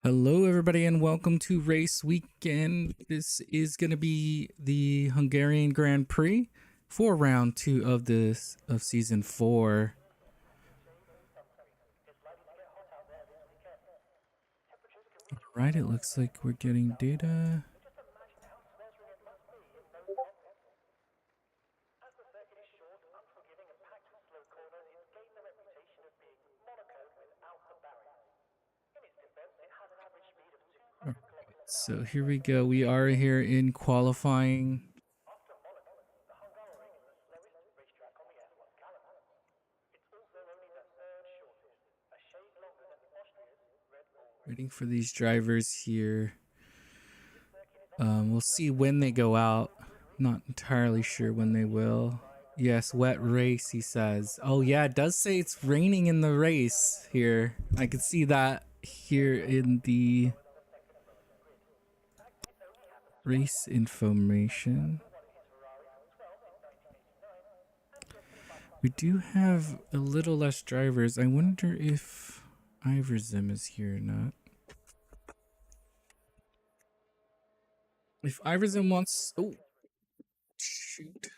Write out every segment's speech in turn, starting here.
Hello, everybody, and welcome to Race Weekend. This is going to be the Hungarian Grand Prix for round 2 of season 4. All right, it looks like we're getting data. So here we go. We are here in qualifying. Waiting for these drivers here. We'll see when they go out. Not entirely sure when they will. Yes, wet race, he says. Oh yeah, it does say it's raining in the race here. I can see that here in the race information. We do have a little less drivers. I wonder if Iverzim is here or not. If Iverzim wants... Oh, shoot.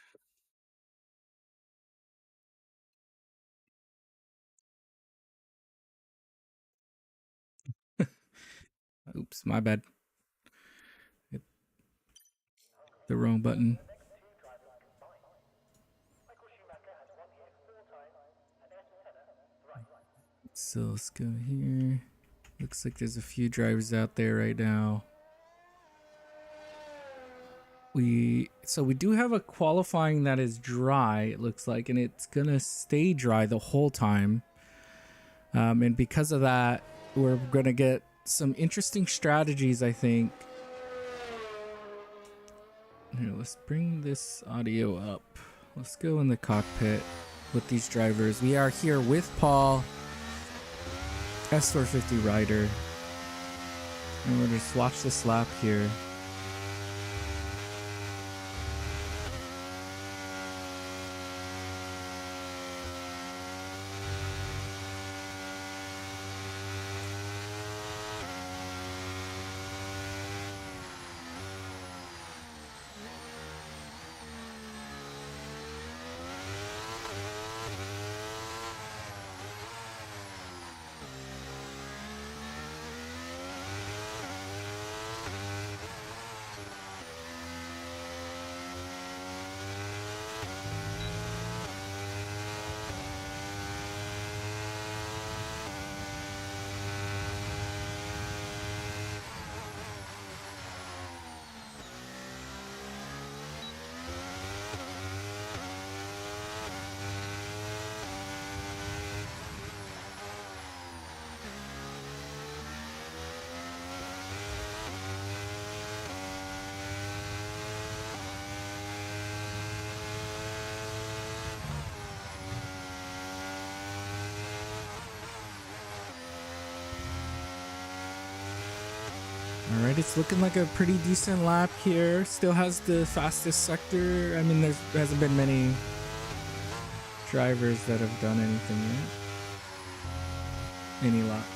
Oops, my bad. Hit the wrong button. So let's go here. Looks like there's a few drivers out there right now. So we do have a qualifying that is dry, it looks like, and it's gonna stay dry the whole time. And because of that, we're gonna get some interesting strategies, I think. Here, let's bring this audio up. Let's go in the cockpit with these drivers. We are here with Paul, S04R02 rider, and we're just watch this lap here. All right, it's looking like a pretty decent lap here. Still has the fastest sector. I mean, there hasn't been many drivers that have done anything yet. Any laps.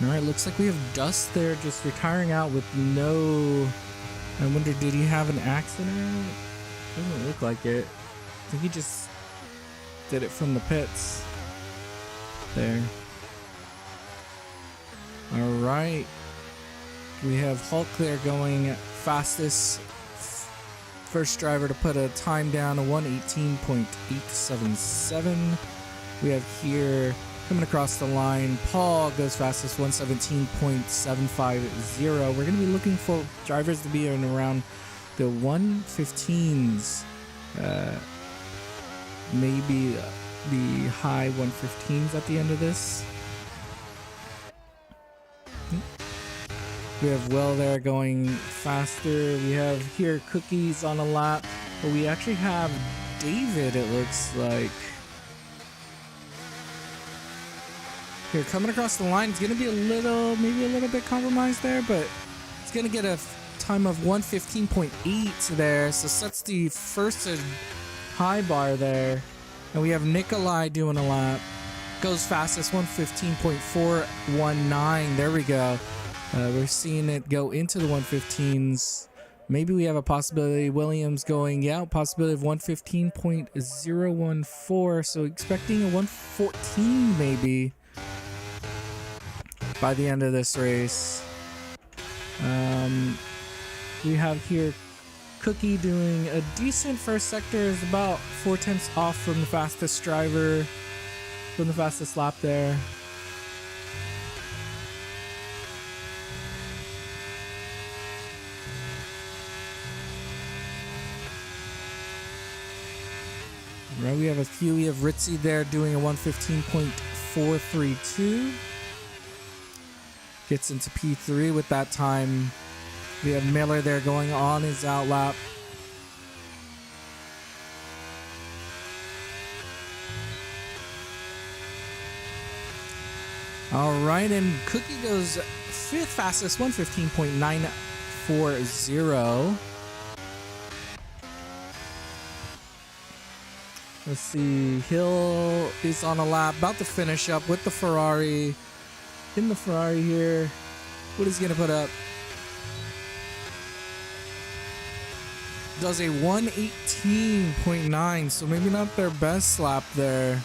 All right, looks like we have Dust there just retiring out with no... I wonder, did he have an accident? Doesn't look like it. I think he just did it from the pits. There. All right, we have Hulk there going fastest first driver to put a time down, a 1:18.877. We have here coming across the line, Paul goes fastest, 1:17.750. We're going to be looking for drivers to be in around the 1:15s, maybe the high 1:15s at the end of this. We have Will there going faster. We have here Cookies on a lap, but we actually have David, it looks like. Here, coming across the line, it's going to be maybe a little bit compromised there, but it's going to get a time of 1:15.8 there, so sets the first high bar there. And we have Nikolai doing a lap. Goes fastest 115.419. There we go. We're seeing it go into the 115s. Maybe we have a possibility. Williams going, yeah, possibility of 115.014. So expecting a 114 maybe by the end of this race. We have here Cookie doing a decent first sector, is about 4/10 off from the fastest driver, from the fastest lap there. Right, we have a few. We have Ritzy there doing a 115.432. Gets into P3 with that time. We have Miller there going on his out lap. All right, and Cookie goes fifth fastest, 115.940. Let's see, Hill is on a lap, about to finish up with the Ferrari. In the Ferrari here, what is he gonna put up? Does a 118.9, so maybe not their best lap there.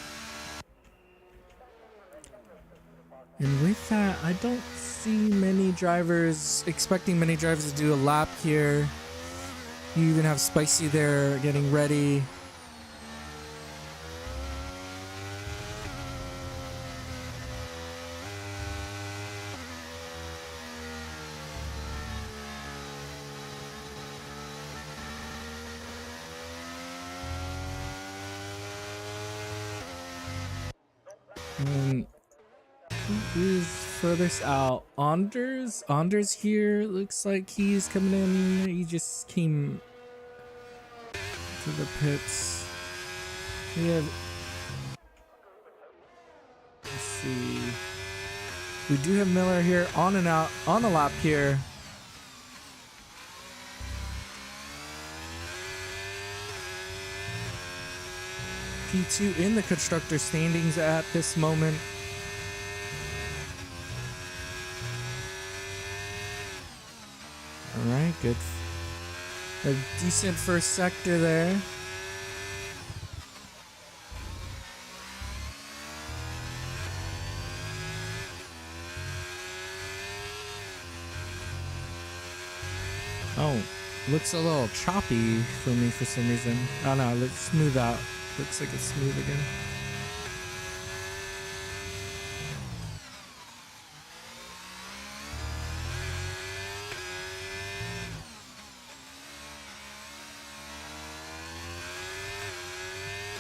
And with that, I don't see many drivers, expecting many drivers to do a lap here. You even have Spicy there getting ready. And who is furthest out? Anders here. Looks like he's coming in. He just came to the pits. We have. Let's see. We do have Miller here on and out on the lap here. P2 in the constructor standings at this moment. All right, good. A decent first sector there. Oh, looks a little choppy for me for some reason. Oh no, let's smooth out. Looks like it's smooth again.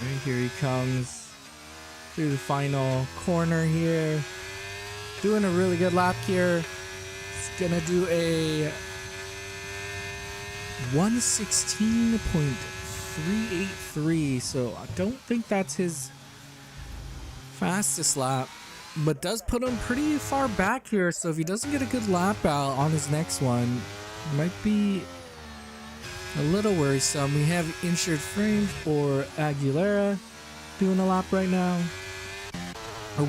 Right, here he comes through the final corner here. Doing a really good lap here. He's gonna do a 116.383, so I don't think that's his fastest lap, but does put him pretty far back here. So if he doesn't get a good lap out on his next one, it might be a little worrisome. We have insured frames for Aguilera doing a lap right now.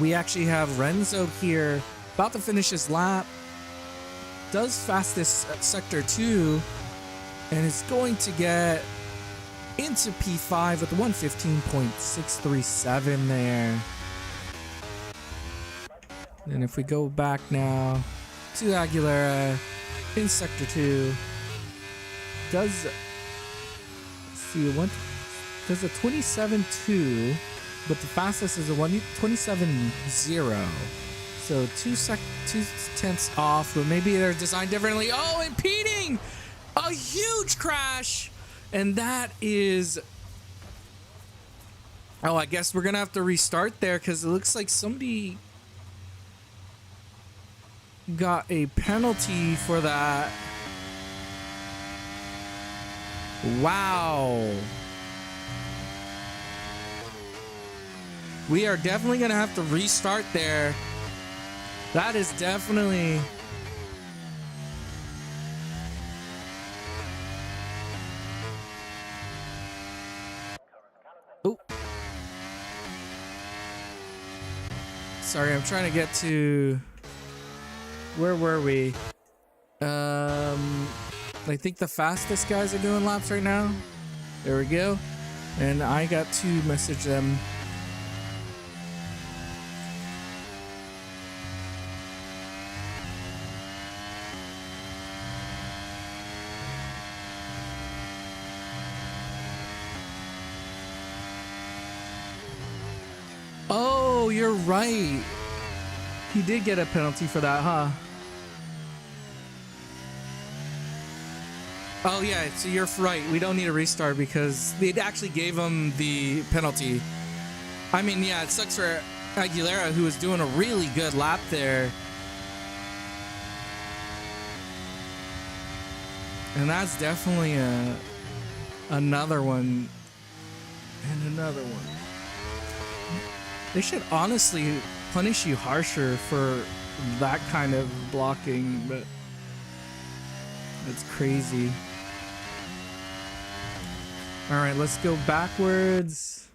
We actually have Renzo here about to finish his lap. Does fastest sector 2 and is going to get into P5 with 115.637 there. And if we go back now to Aguilera in sector 2, does see what does a 27.2, but the fastest is a 27.0. So two tenths off, but maybe they're designed differently. Oh, impeding! A huge crash! And that is... Oh, I guess we're gonna have to restart there because it looks like somebody got a penalty for that. Wow. We are definitely gonna have to restart there. That is definitely... Oh. Sorry, I'm trying to get to... Where were we? I think the fastest guys are doing laps right now. There we go. And I got to message them. Oh, you're right. He did get a penalty for that, huh? Oh yeah, so you're right. We don't need a restart because they actually gave him the penalty. I mean, yeah, it sucks for Aguilera, who was doing a really good lap there. And that's definitely another one. And another one. They should honestly punish you harsher for that kind of blocking, but it's crazy. All right, let's go backwards.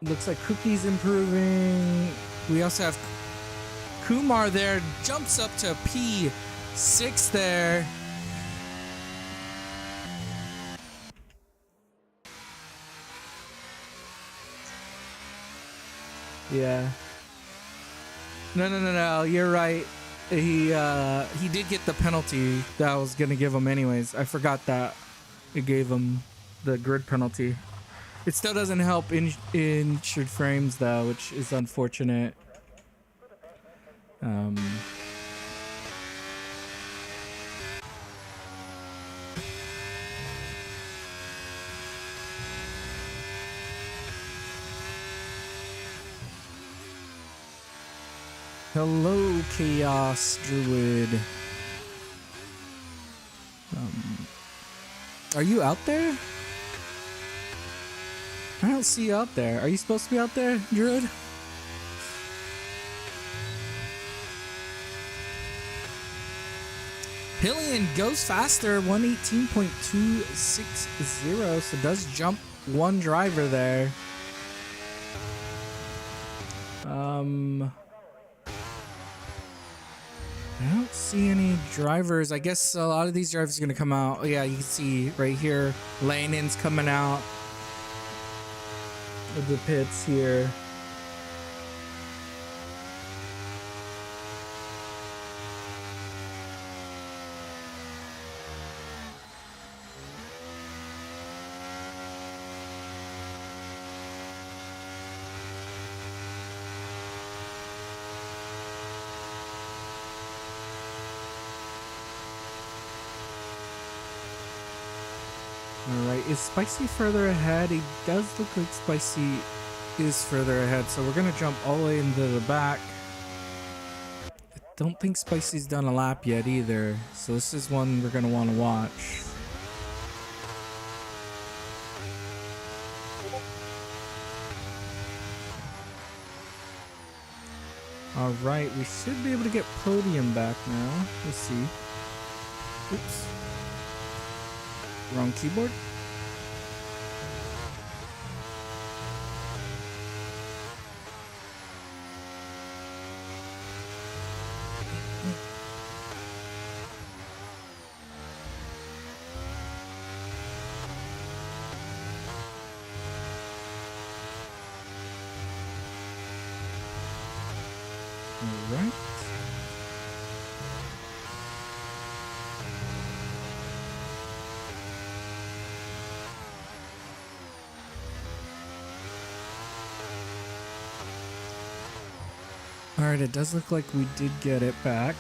Looks like Cookie's improving. We also have Kumar there, jumps up to P6 there. Yeah. No, you're right. He did get the penalty that I was gonna give him anyways. I forgot that it gave him the grid penalty. It still doesn't help injured frames though, which is unfortunate. Hello, Chaos Druid. Are you out there? I don't see you out there. Are you supposed to be out there, Druid? Hillian goes faster, 118.260, so does jump one driver there. I don't see any drivers. I guess a lot of these drivers are going to come out. Oh, yeah, you can see right here, Lanen's coming out of the pits here. Alright, is Spicy further ahead? He does look like Spicy is further ahead, so we're gonna jump all the way into the back. I don't think Spicy's done a lap yet either, so this is one we're gonna want to watch. Alright, we should be able to get podium back now. Let's see. Oops. Wrong keyboard. All right. Alright, it does look like we did get it back.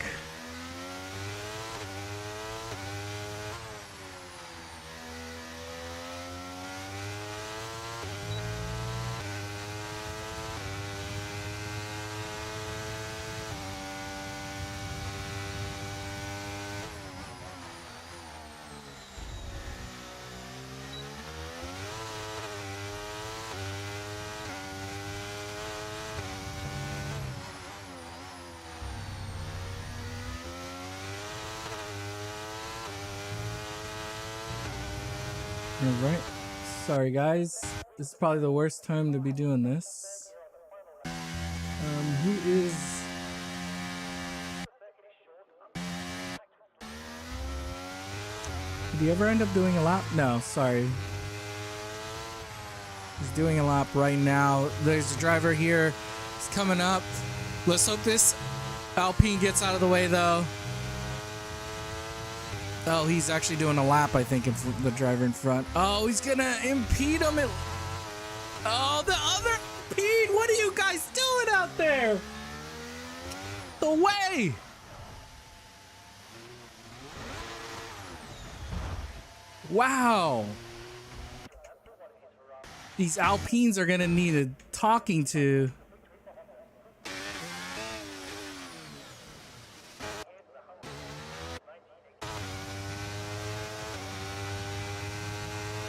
Alright. Sorry guys. This is probably the worst time to be doing this. who is... Did he ever end up doing a lap? No, sorry. He's doing a lap right now. There's a driver here. He's coming up. Let's hope this Alpine gets out of the way, though. Oh, he's actually doing a lap, I think, of the driver in front. Oh, he's going to impede him. Oh, the other Alpine. What are you guys doing out there? The way. Wow. These Alpines are going to need a talking to.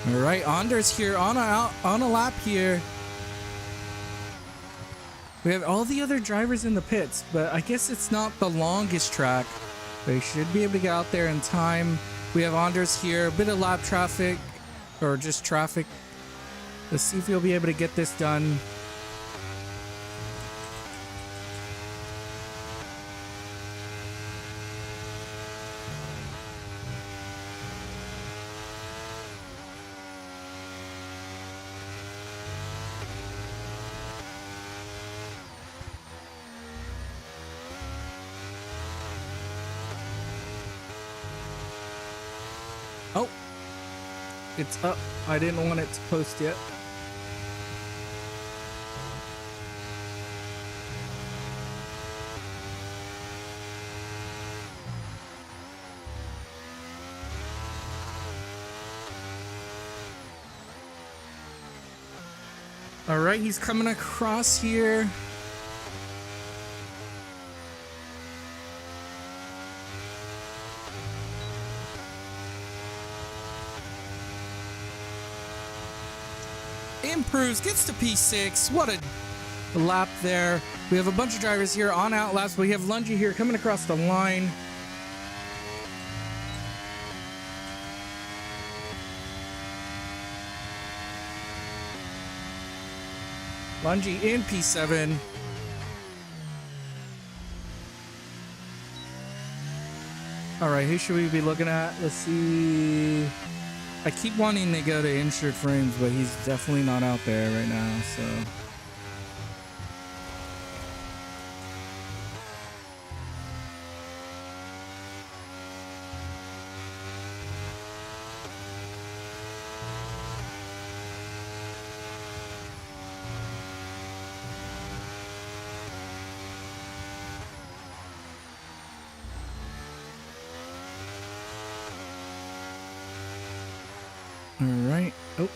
All right, Anders here on a lap here. We have all the other drivers in the pits, but I guess it's not the longest track. They should be able to get out there in time. We have Anders here, a bit of lap traffic, or just traffic. Let's see if he'll be able to get this done. Oh, it's up. I didn't want it to post yet. All right, he's coming across here. Improves, gets to P6. What a lap there. We have a bunch of drivers here on out laps. We have Lungy here coming across the line. Lungy in P7. All right, who should we be looking at? Let's see. I keep wanting to go to insured frames, but he's definitely not out there right now, so. All right. Oh.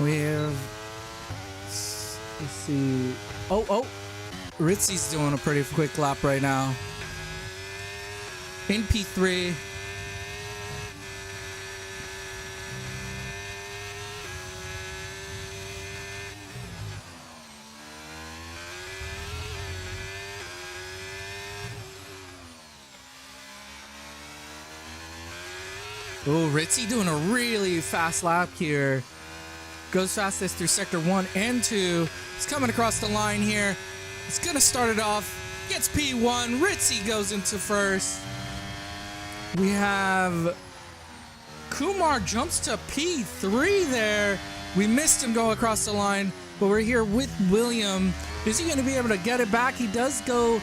We have, let's see. Oh. Ritzy's doing a pretty quick lap right now. In P3. Oh, Ritzy doing a really fast lap here. Goes fastest through sector 1 and 2. He's coming across the line here. He's going to start it off. Gets P1. Ritzy goes into first. We have Kumar jumps to P3 there. We missed him go across the line, but we're here with William. Is he going to be able to get it back? He does go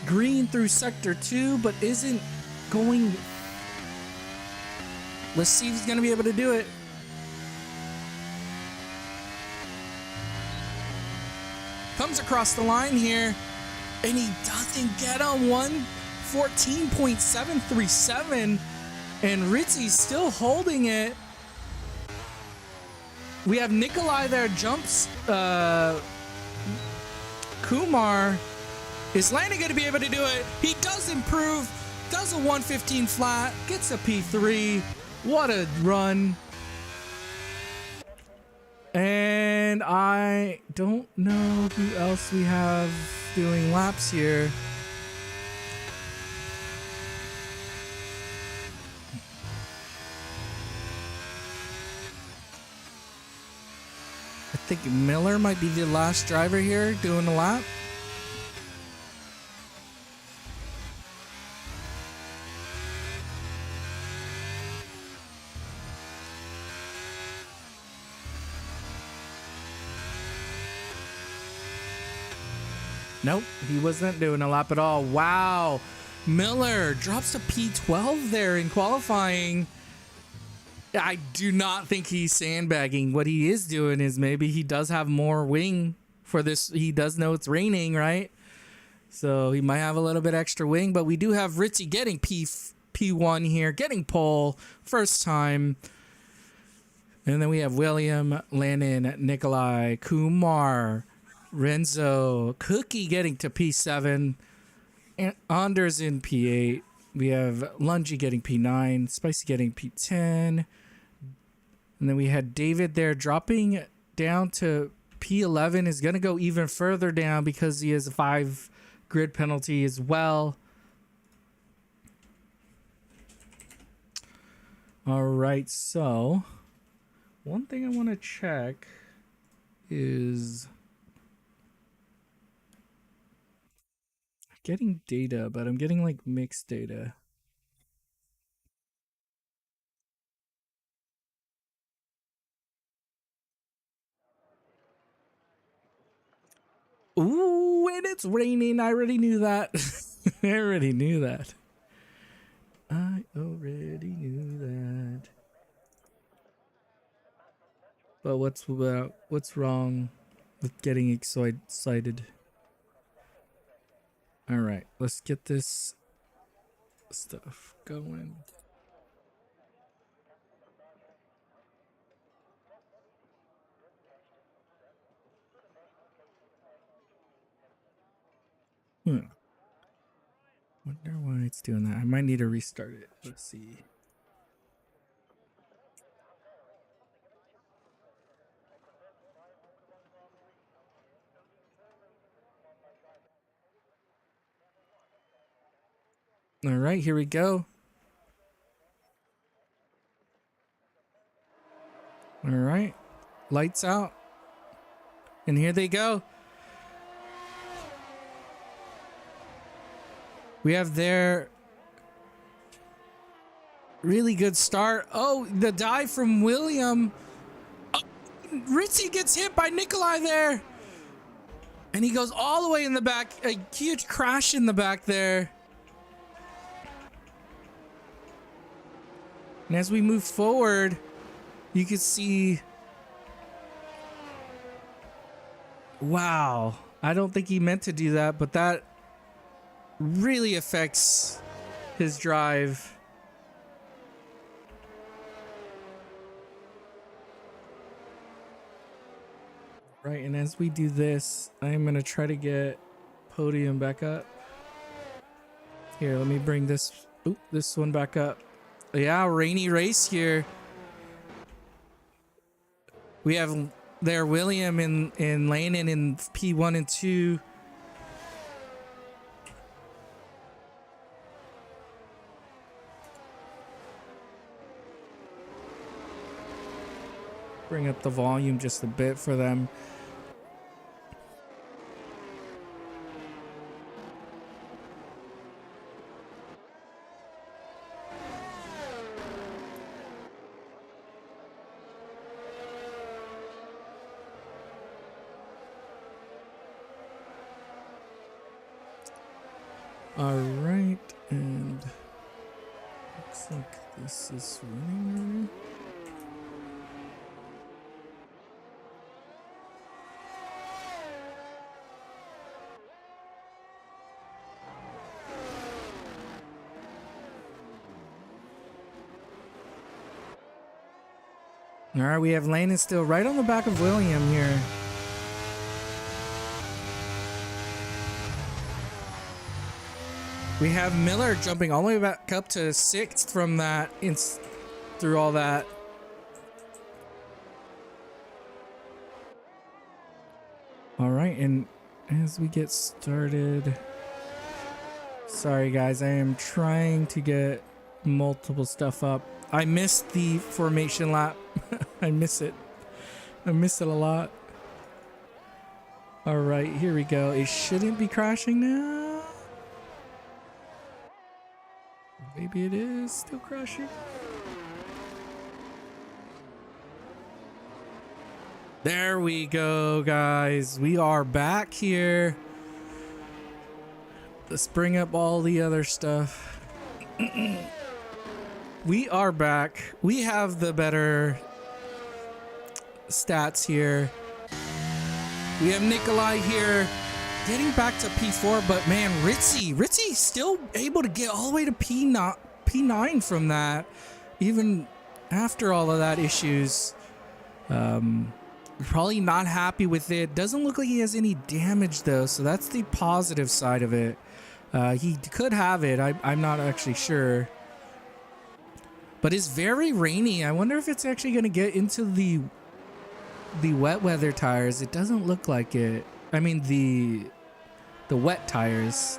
green through sector 2, but isn't going. Let's see if he's going to be able to do it. Comes across the line here, and he doesn't get on 1:14.737, and Ritzy's still holding it. We have Nikolai there, jumps. Kumar. Is Landon going to be able to do it? He does improve, does a 1:15 flat, gets a P3. What a run. And I don't know who else we have doing laps here. think Miller might be the last driver here doing a lap. Nope, he wasn't doing a lap at all. Wow. Miller drops to P12 there in qualifying. I do not think he's sandbagging. What he is doing is maybe he does have more wing for this. He does know it's raining, right? So he might have a little bit extra wing, but we do have Ritzy getting P1 here, getting pole, first time. And then we have William, Landon, Nikolai, Kumar, Renzo, Cookie getting to P7, and Anders in P8. We have Lungy getting P9, Spicy getting P10, and then we had David there dropping down to P11. Is going to go even further down because he has a 5 grid penalty as well. All right, so one thing I want to check is getting data, but I'm getting like mixed data. Ooh, and it's raining. I already knew that. I already knew that. But what's wrong with getting excited? All right, let's get this stuff going. Wonder why it's doing that. I might need to restart it. Let's see. All right, here we go. All right, lights out. And here they go. We have their really good start. Oh, the dive from William. Oh, Ritzy gets hit by Nikolai there. And he goes all the way in the back. A huge crash in the back there. And as we move forward, you can see... Wow. I don't think he meant to do that, but that really affects his drive. Right, and as we do this, I'm going to try to get podium back up. Here, let me bring this one back up. Yeah, rainy race here. We have there William and Landon in P1 and 2. Bring up the volume just a bit for them. All right, and looks like this is running right now. All right, we have Landon still right on the back of William here. We have Miller jumping all the way back up to 6th from that, through all that. All right, and as we get started, sorry guys, I am trying to get multiple stuff up. I missed the formation lap. I miss it. I miss it a lot. All right, here we go. It shouldn't be crashing now. Maybe it is still crashing. There we go, guys. We are back here. Let's bring up all the other stuff. We are back. We have the better stats here. We have Nikolai here getting back to P4, but man, Ritzy still able to get all the way to P9 from that, even after all of that issues. Probably not happy with it. Doesn't look like he has any damage though, so that's the positive side of it. He could have it. I'm not actually sure. But it's very rainy. I wonder if it's actually going to get into the wet weather tires. It doesn't look like it. I mean the wet tires.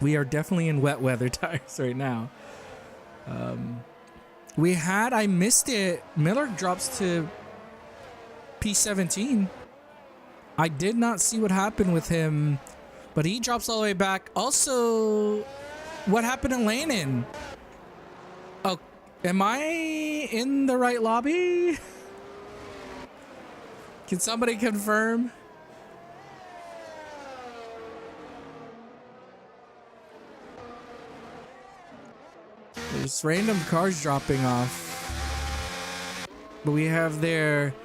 We are definitely in wet weather tires right now. I missed it. Miller drops to P17. I did not see what happened with him, but he drops all the way back. Also, what happened to Landon? Oh, am I in the right lobby? Can somebody confirm? There's random cars dropping off. But we have there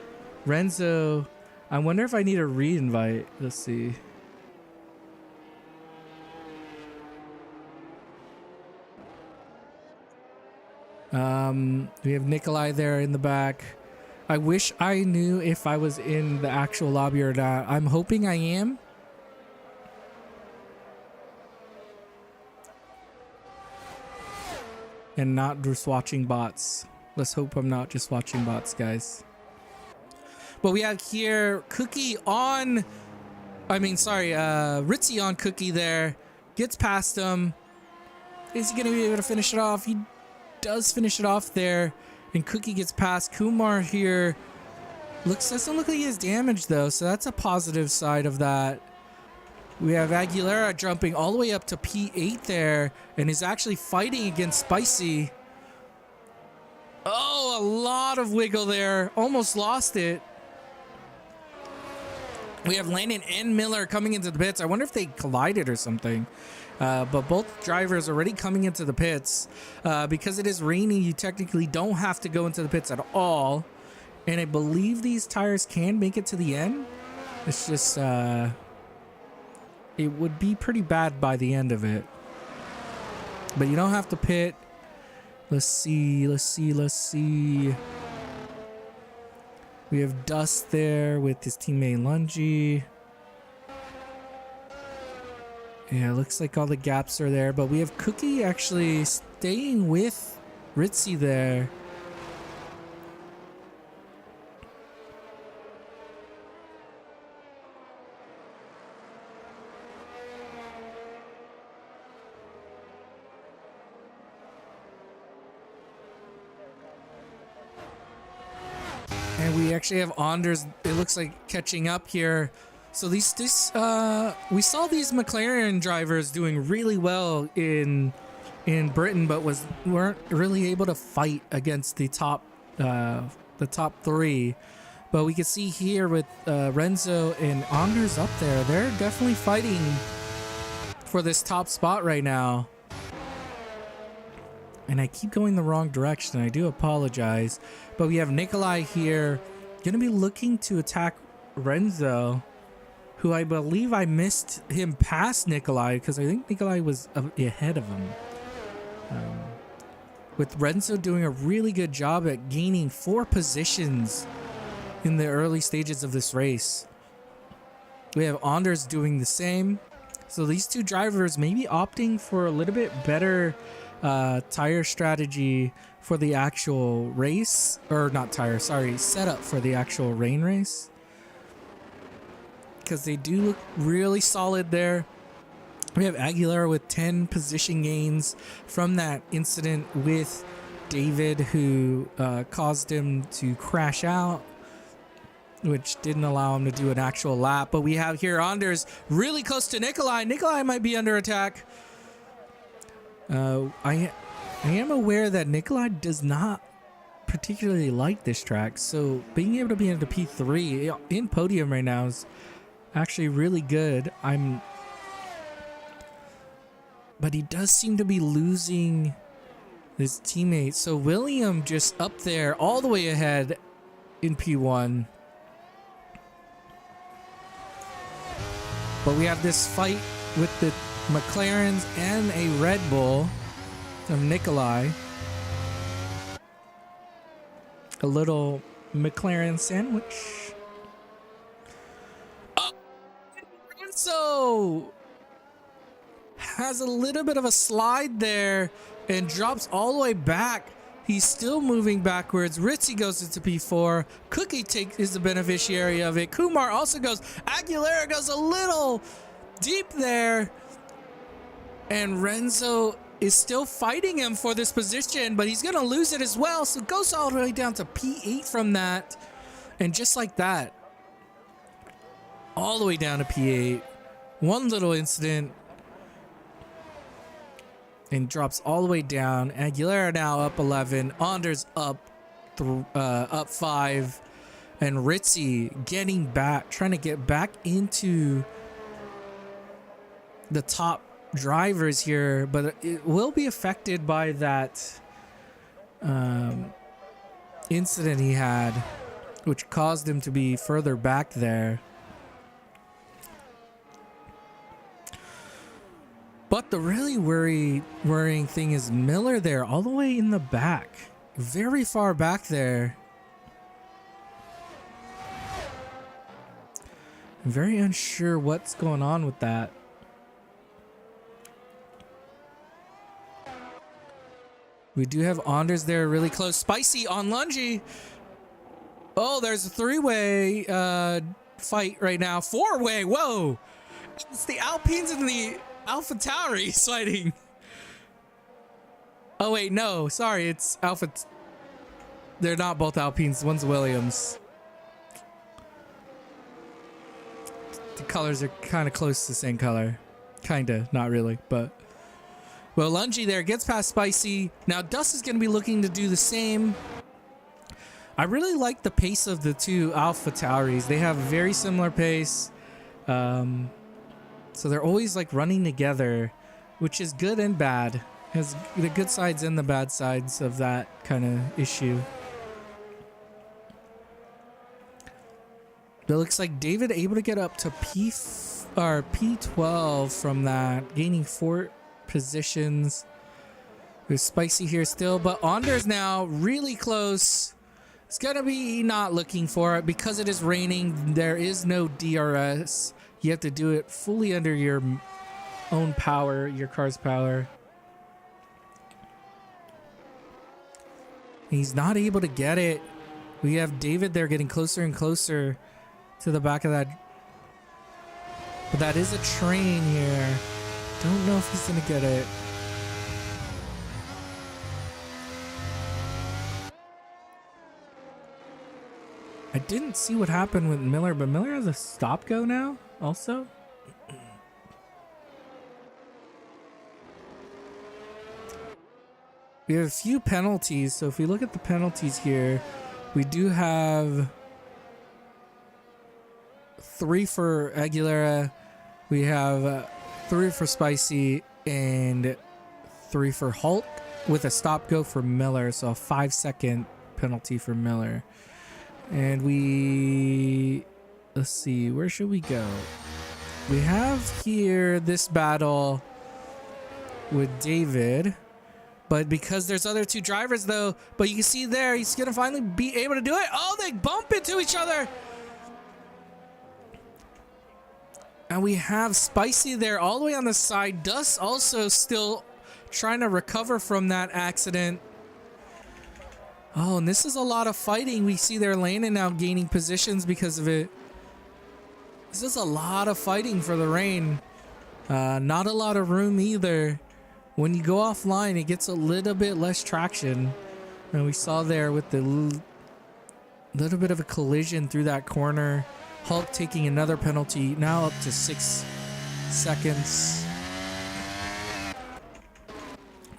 Renzo. I wonder if I need a re-invite. Let's see. We have Nikolai there in the back. I wish I knew if I was in the actual lobby or not. I'm hoping I am. And not just watching bots. Let's hope I'm not just watching bots, guys. But we have here Cookie on, Ritzy on Cookie there. Gets past him. Is he going to be able to finish it off? He does finish it off there. And Cookie gets past. Kumar here. Doesn't look like he has damage though, so that's a positive side of that. We have Aguilera jumping all the way up to P8 there and is actually fighting against Spicy. Oh, a lot of wiggle there. Almost lost it. We have Landon and Miller coming into the pits. I wonder if they collided or something. But both drivers already coming into the pits. Because it is rainy, you technically don't have to go into the pits at all. And I believe these tires can make it to the end. It's just, it would be pretty bad by the end of it. But you don't have to pit. Let's see. We have Dust there with his teammate Lungy. Yeah, looks like all the gaps are there. But we have Cookie actually staying with Ritzy there. And we actually have Anders, it looks like, catching up here. So we saw these McLaren drivers doing really well in Britain, but weren't really able to fight against the top three. But we can see here with Renzo and Anders up there, they're definitely fighting for this top spot right now. And I keep going the wrong direction. I do apologize. But we have Nikolai here. Going to be looking to attack Renzo, who I believe I missed him past Nikolai because I think Nikolai was ahead of him. With Renzo doing a really good job at gaining 4 positions in the early stages of this race. We have Anders doing the same. So these two drivers may be opting for a little bit better tire strategy for the actual race, or not tire, sorry, setup for the actual rain race, because they do look really solid there. We have Aguilera with 10 position gains from that incident with David, who caused him to crash out. which didn't allow him to do an actual lap. But we have here Anders really close to Nikolai. Nikolai might be under attack. I am aware that Nikolai does not particularly like this track, so being able to be into P3 in podium right now is actually really good. But he does seem to be losing his teammates. So William just up there all the way ahead in P1. But we have this fight with the McLarens and a Red Bull of Nikolai. A little McLaren sandwich. So has a little bit of a slide there and drops all the way back. He's still moving backwards. Ritzy goes into P4. Cookie is the beneficiary of it. Kumar also goes. Aguilera goes a little deep there. And Renzo is still fighting him for this position, but he's going to lose it as well. So goes all the way down to P8 from that. And just like that, all the way down to P8. One little incident. And drops all the way down. Aguilera now up 11. Anders up 5. And Ritzy getting back, trying to get back into the top drivers here, but it will be affected by that incident he had, which caused him to be further back there. But the really worrying thing is Miller there, all the way in the back, very far back there. I'm very unsure what's going on with that. We do have Anders there really close. Spicy on Lungy. Oh, there's a 3-way fight right now. 4-way. Whoa. It's the Alpines and the Alpha Tauri fighting. Oh, wait. No. Sorry. It's Alpha. They're not both Alpines. One's Williams. The colors are kind of close to the same color. Kind of. Not really. But. Well, Lungy there gets past Spicy. Now Dust is going to be looking to do the same. I really like the pace of the two Alpha Tauris. They have a very similar pace. So they're always like running together, which is good and bad. Has the good sides and the bad sides of that kind of issue. But it looks like David able to get up to P12 from that, gaining 4 positions. There's Spicy here still, but Anders now really close. It's gonna be not looking for it because it is raining. There is no DRS. You have to do it fully under your own power, your car's power. He's not able to get it. We have David there getting closer and closer to the back of that. But that is a train here. Don't know if he's gonna get it. I didn't see what happened with Miller, but Miller has a stop go now also. We have a few penalties, so if we look at the penalties here, we do have 3 for Aguilera. We have 3 for Spicy and 3 for Hulk with a stop go for Miller. So a 5-second penalty for Miller. And let's see, where should we go? We have here this battle with David, but because there's other 2 drivers though, but you can see there, he's going to finally be able to do it. Oh, they bump into each other. And we have Spicy there all the way on the side. Dust also still trying to recover from that accident. Oh, and this is a lot of fighting. We see their Landon now gaining positions because of it. This is a lot of fighting for the rain. Not a lot of room either. When you go offline, it gets a little bit less traction. And we saw there with the Little bit of a collision through that corner. Hulk taking another penalty, now up to 6 seconds.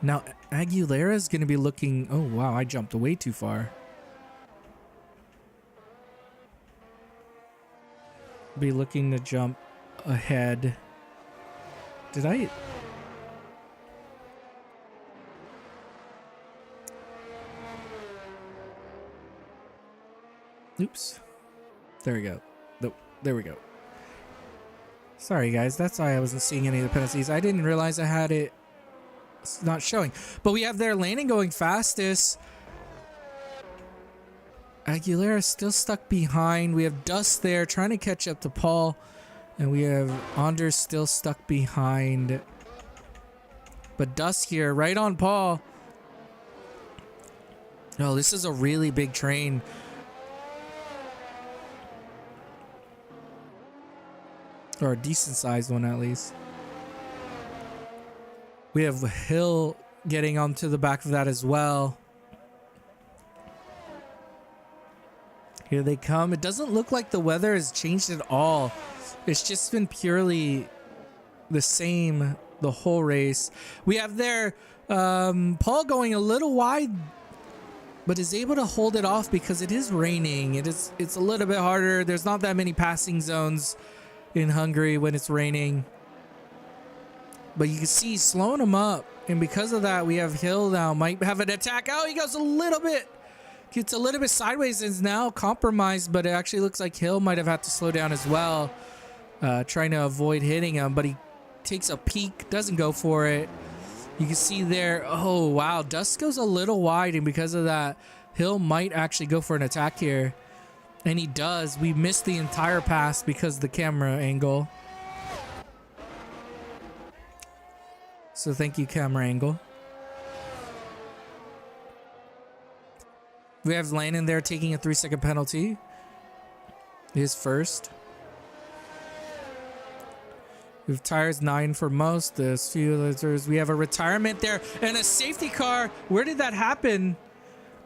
Now Aguilera is going to be looking, oh wow, I jumped way too far. Be looking to jump ahead. Did I? Oops. There we go. There we go. Sorry guys, that's why I wasn't seeing any of the penalties. I didn't realize I had it not showing. But we have their Landon going fastest. Aguilera still stuck behind. We have Dust there trying to catch up to Paul. And we have Anders still stuck behind. But Dust here, right on Paul. Oh, this is a really big train. Or a decent sized one at least. We have Hill getting onto the back of that as well. Here they come. It doesn't look like the weather has changed at all. It's just been purely the same the whole race. We have there Paul going a little wide, but is able to hold it off because it is raining. It's a little bit harder. There's not that many passing zones in Hungary when it's raining. But you can see he's slowing him up. And because of that, we have Hill now might have an attack. Oh, he goes a little bit. Gets a little bit sideways and is now compromised. But it actually looks like Hill might have had to slow down as well. Trying to avoid hitting him. But he takes a peek. Doesn't go for it. You can see there. Oh, wow. Dust goes a little wide. And because of that, Hill might actually go for an attack here. And he does. We missed the entire pass because of the camera angle. So thank you, camera angle. We have Landon there taking a 3-second penalty. His first. We have tires 9 for most. There's few others. We have a retirement there and a safety car. Where did that happen?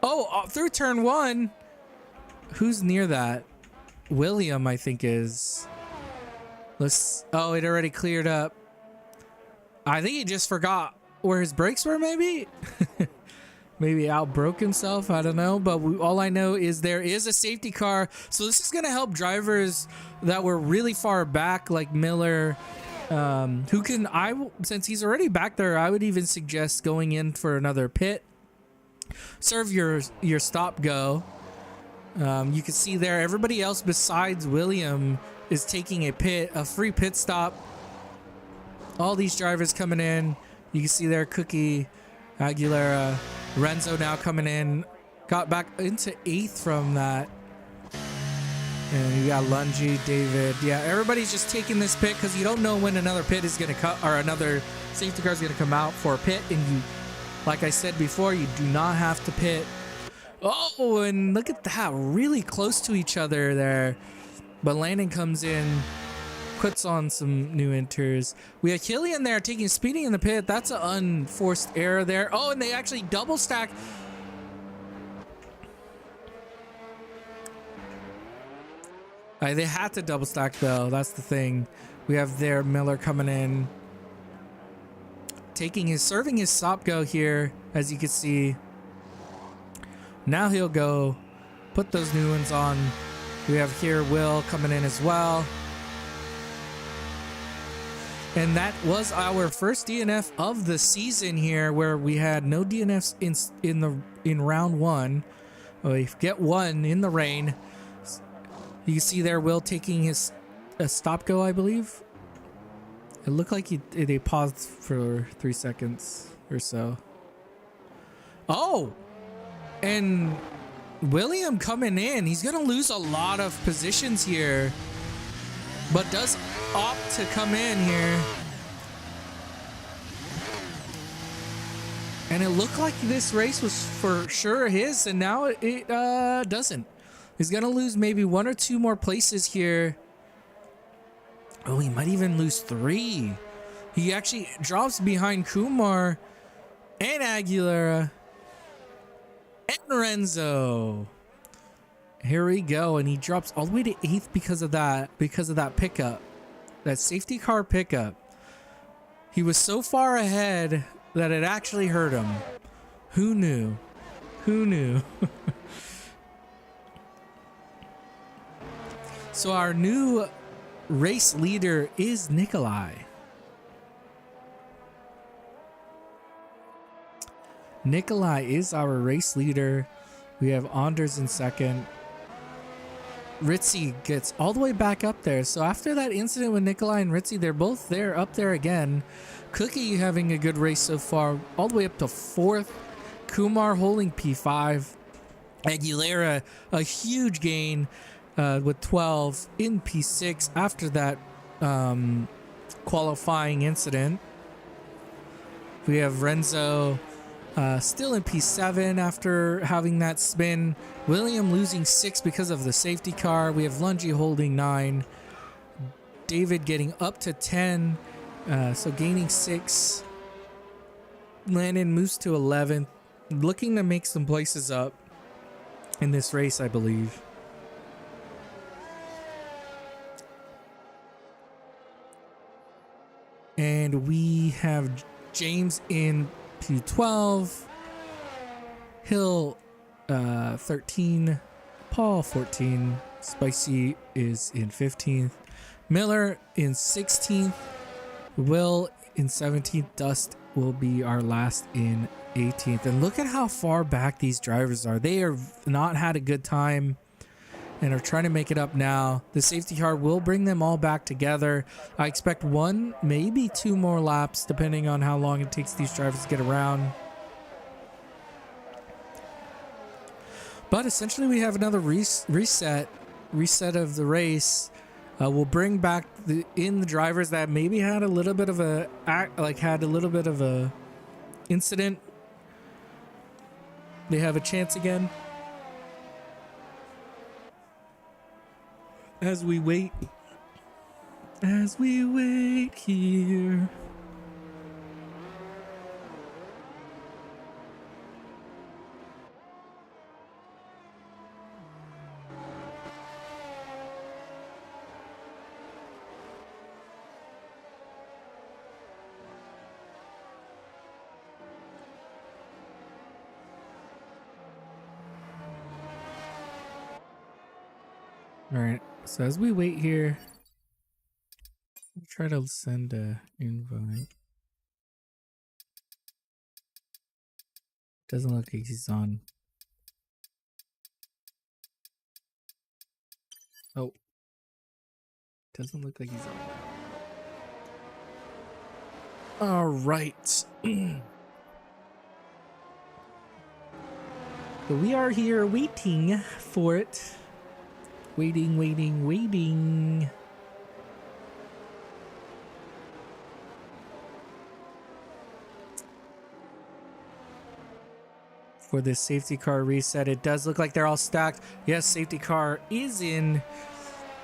Oh, through turn 1. Who's near that? William, I think is. Oh, it already cleared up. I think he just forgot where his brakes were, maybe? Maybe outbroke himself. I don't know. But all I know is there is a safety car. So this is going to help drivers that were really far back, like Miller, who can, since he's already back there, I would even suggest going in for another pit. Serve your stop go. You can see there everybody else besides William is taking a free pit stop. All these drivers coming in. You can see there Cookie, Aguilera, Renzo now coming in. Got back into 8th from that. And you got Lungy, David. Yeah, everybody's just taking this pit because you don't know when another pit is going to cut or another safety car is going to come out for a pit. And you, like I said before, you do not have to pit. Oh, and look at that. Really close to each other there. But Landon comes in, puts on some new enters. We have Killian there taking speeding in the pit. That's an unforced error there. Oh, and they actually double stack. They had to double stack though. That's the thing. We have there Miller coming in, serving his stop go here, as you can see. Now he'll go put those new ones on. We have here Will coming in as well. And that was our first DNF of the season here, where we had no DNFs in round 1. We get one in the rain. You can see there Will taking a stop go, I believe. It looked like they paused for 3 seconds or so. Oh! And William coming in. He's going to lose a lot of positions here, but does opt to come in here. And it looked like this race was for sure his, and now it doesn't. He's going to lose maybe 1 or 2 more places here. Oh, he might even lose 3. He actually drops behind Kumar and Aguilera and Renzo. Here we go, and he drops all the way to 8th because of that pickup. That safety car pickup. He was so far ahead that it actually hurt him. Who knew? Who knew? So our new race leader is Nikolai. Nikolai is our race leader. We have Anders in second. Ritzy gets all the way back up there. So after that incident with Nikolai and Ritzy, they're both there, up there again. Cookie having a good race so far, all the way up to 4th. Kumar holding P5. Aguilera, a huge gain with 12 in P6 after that qualifying incident. We have Renzo still in P7 after having that spin. William losing 6 because of the safety car. We have Lungi holding 9. David getting up to 10, so gaining 6. Landon moves to 11th, looking to make some places up in this race, I believe. And we have James in P12, Hill 13, Paul 14, Spicy is in 15th, Miller in 16th, Will in 17th, Dust will be our last in 18th. And look at how far back these drivers are. They are not had a good time and are trying to make it up now. The safety car will bring them all back together. I expect 1, maybe 2 more laps, depending on how long it takes these drivers to get around. But essentially, we have another reset of the race. We'll bring back the drivers that maybe had a little bit of a incident. They have a chance again. As we wait here. All right. So as we wait here, I'll try to send a invite. Doesn't look like he's on. Oh. Doesn't look like he's on. All right. So we are here waiting for it. Waiting. For this safety car reset. It does look like they're all stacked. Yes, safety car is in.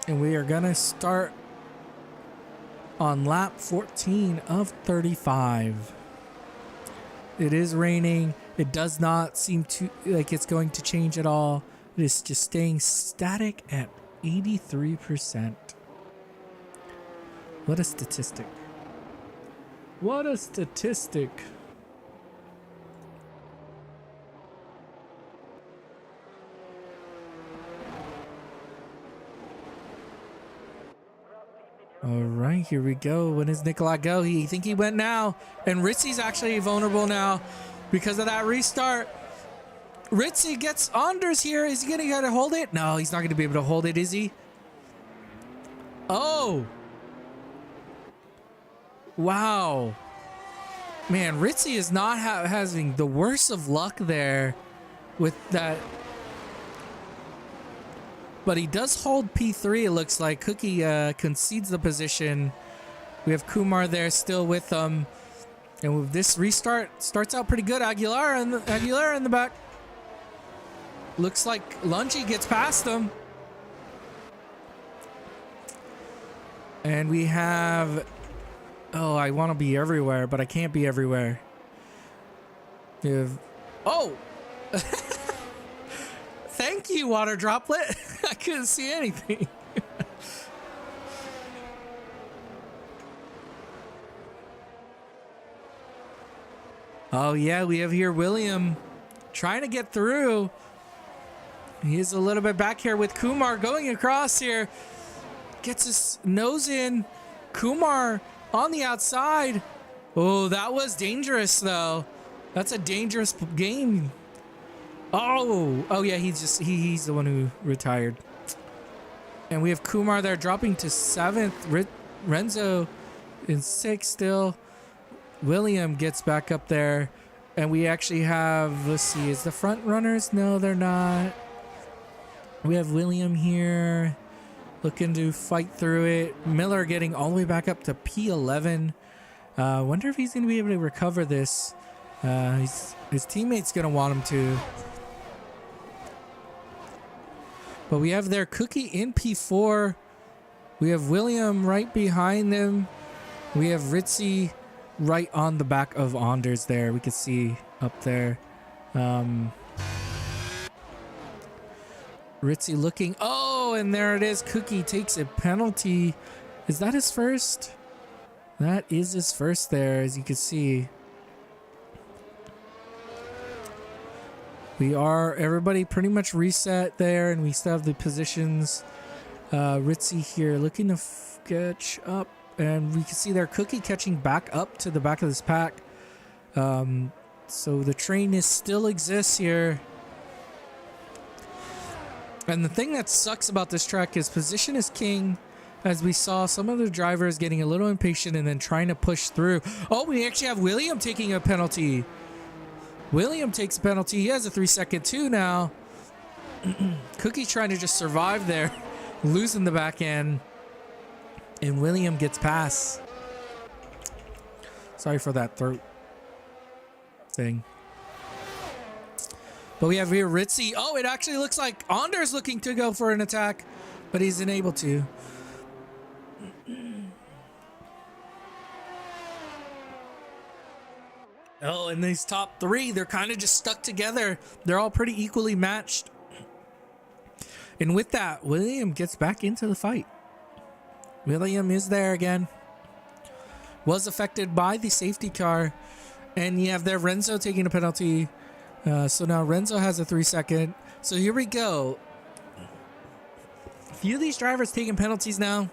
And we are gonna start on lap 14 of 35. It is raining. It does not seem to like it's going to change at all. It is just staying static at 83%. What a statistic. What a statistic. All right, here we go. When does Nikolai go? He think he went now. And Ritzy's actually vulnerable now because of that restart. Ritzy gets Anders here. Is he going to hold it? No, he's not going to be able to hold it, is he? Oh. Wow. Man, Ritzy is not having the worst of luck there with that. But he does hold P3, it looks like. Cookie concedes the position. We have Kumar there still with them. And with this restart, starts out pretty good. Aguilera in the back. Looks like Lungi gets past them. And we have... Oh, I want to be everywhere, but I can't be everywhere. We have... Oh! Thank you, water droplet. I couldn't see anything. Oh yeah, we have here William trying to get through. He's a little bit back here with Kumar going across here. Gets his nose in. Kumar on the outside. Oh, that was dangerous though. That's a dangerous game. Oh yeah, he's the one who retired. And we have Kumar there dropping to 7th. Renzo in 6th still. William gets back up there. And we actually have, let's see, is the front runners? No, they're not. We have William here looking to fight through it. Miller getting all the way back up to P11. Wonder if he's going to be able to recover this. His teammate's going to want him to. But we have their Cookie in P4. We have William right behind them. We have Ritzy right on the back of Anders there. We can see up there. Ritzy looking. Oh, and there it is. Cookie takes a penalty. Is that his first? That is his first there, as you can see. We are everybody pretty much reset there, and we still have the positions. Ritzy here looking to catch up, and we can see their Cookie catching back up to the back of this pack. So the train is still exists here. And the thing that sucks about this track is position is king. As we saw some of the drivers getting a little impatient and then trying to push through. Oh, we actually have William taking a penalty. William takes a penalty. He has a 3-second too now. Cookie trying to just survive there, losing the back end. And William gets past. Sorry for that throat thing. But we have here Ritzy. Oh, it actually looks like Anders looking to go for an attack, but he's unable to. Oh, and these top 3, they're kind of just stuck together. They're all pretty equally matched. And with that, William gets back into the fight. William is there again. Was affected by the safety car. And you have there Renzo taking a penalty. So now Renzo has a 3-second. So here we go. A few of these drivers taking penalties now.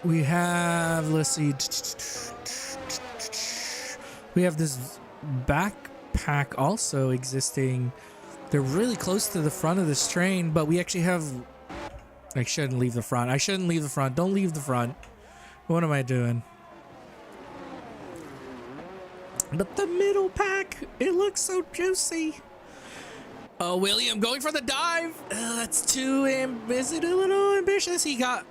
We have, let's see. We have this backpack also existing. They're really close to the front of this train, but we actually have... I shouldn't leave the front. I shouldn't leave the front. Don't leave the front. What am I doing? But the middle pack, it looks so juicy. Oh, William going for the dive. That's too... Is it a little ambitious? He got...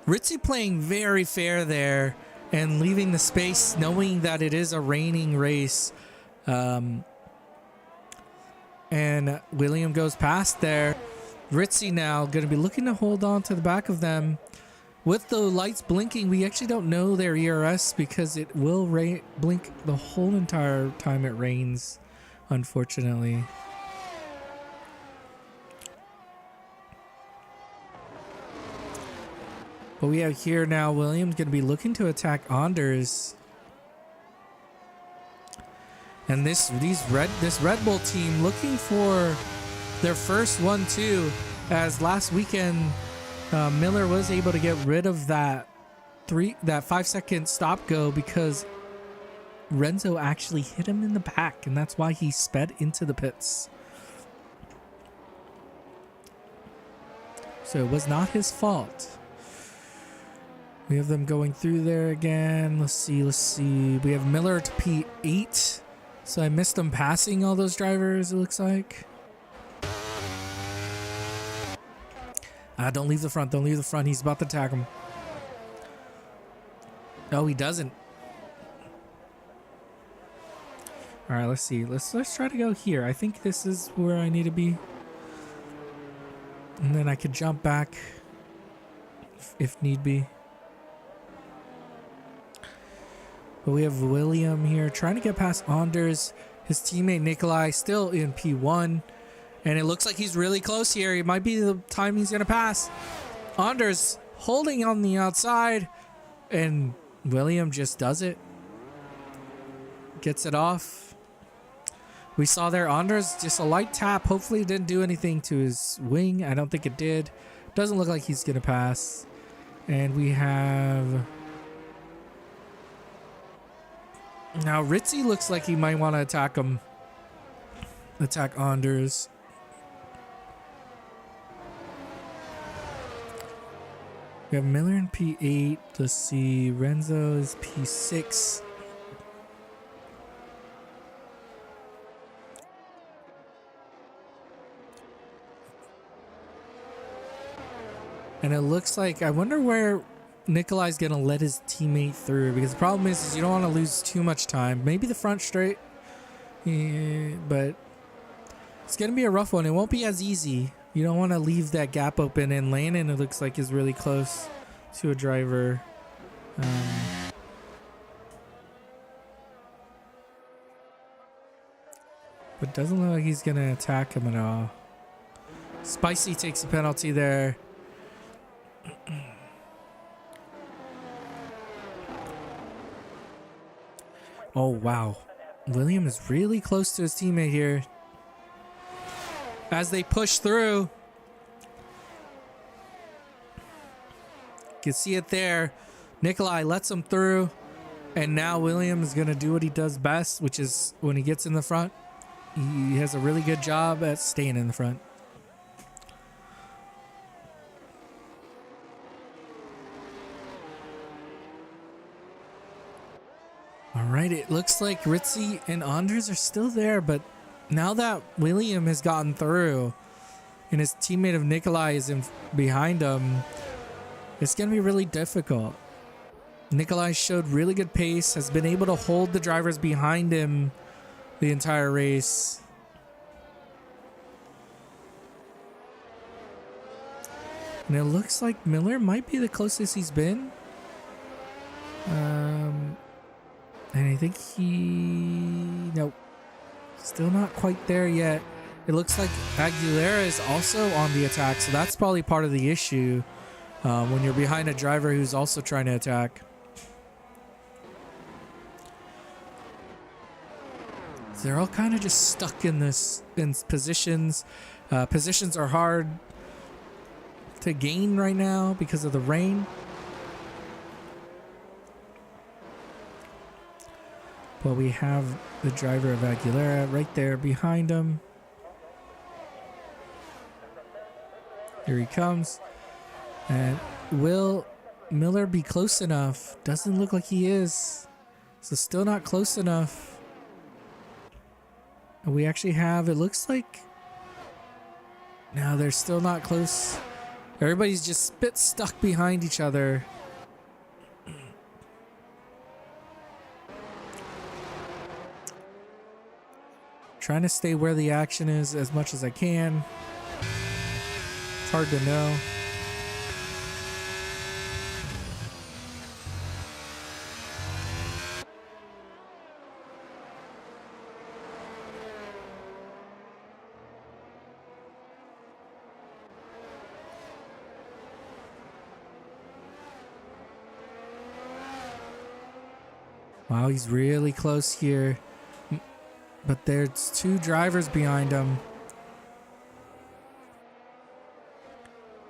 Ritzy playing very fair there and leaving the space, knowing that it is a raining race. And William goes past there. Ritzy now going to be looking to hold on to the back of them. With the lights blinking, we actually don't know their ERS because it will blink the whole entire time it rains, unfortunately. But we have here now William's going to be looking to attack Anders. And this Red Bull team looking for their first 1-2, as last weekend Miller was able to get rid of that 5-second stop go because Renzo actually hit him in the back, and that's why he sped into the pits. So it was not his fault. We have them going through there again. Let's see. We have Miller to P8. So I missed them passing all those drivers, it looks like. Don't leave the front. Don't leave the front. He's about to tag him. Oh, he doesn't. All right, let's see. Let's try to go here. I think this is where I need to be. And then I could jump back if need be. But we have William here trying to get past Anders. His teammate Nikolai still in P1. And it looks like he's really close here. It might be the time he's going to pass. Anders holding on the outside. And William just does it. Gets it off. We saw there Anders just a light tap. Hopefully it didn't do anything to his wing. I don't think it did. Doesn't look like he's going to pass. And we have... Now Ritzy looks like he might want to attack him. Attack Anders. We have Miller in P8. Let's see. Renzo is P6. And it looks like, I wonder where Nikolai's going to let his teammate through, because the problem is you don't want to lose too much time. Maybe the front straight, yeah, but it's going to be a rough one. It won't be as easy. You don't want to leave that gap open, and Landon, it looks like, is really close to a driver. But doesn't look like he's going to attack him at all. Spicy takes a penalty there. Oh, wow. William is really close to his teammate here. As they push through. You can see it there. Nikolai lets him through. And now William is going to do what he does best, which is when he gets in the front, he has a really good job at staying in the front. Alright, it looks like Ritzy and Anders are still there, but now that William has gotten through and his teammate of Nikolai is behind him, it's going to be really difficult. Nikolai showed really good pace, has been able to hold the drivers behind him the entire race. And it looks like Miller might be the closest he's been. And I think nope, still not quite there yet. It looks like Aguilera is also on the attack, so that's probably part of the issue when you're behind a driver who's also trying to attack. So they're all kind of just stuck in positions. Positions are hard to gain right now because of the rain. But we have the driver of Aguilera right there behind him. Here he comes. And will Miller be close enough? Doesn't look like he is. So still not close enough. And we actually have, it looks like, no, they're still not close. Everybody's just a bit stuck behind each other. Trying to stay where the action is as much as I can. It's hard to know. Wow, he's really close here. But there's two drivers behind him.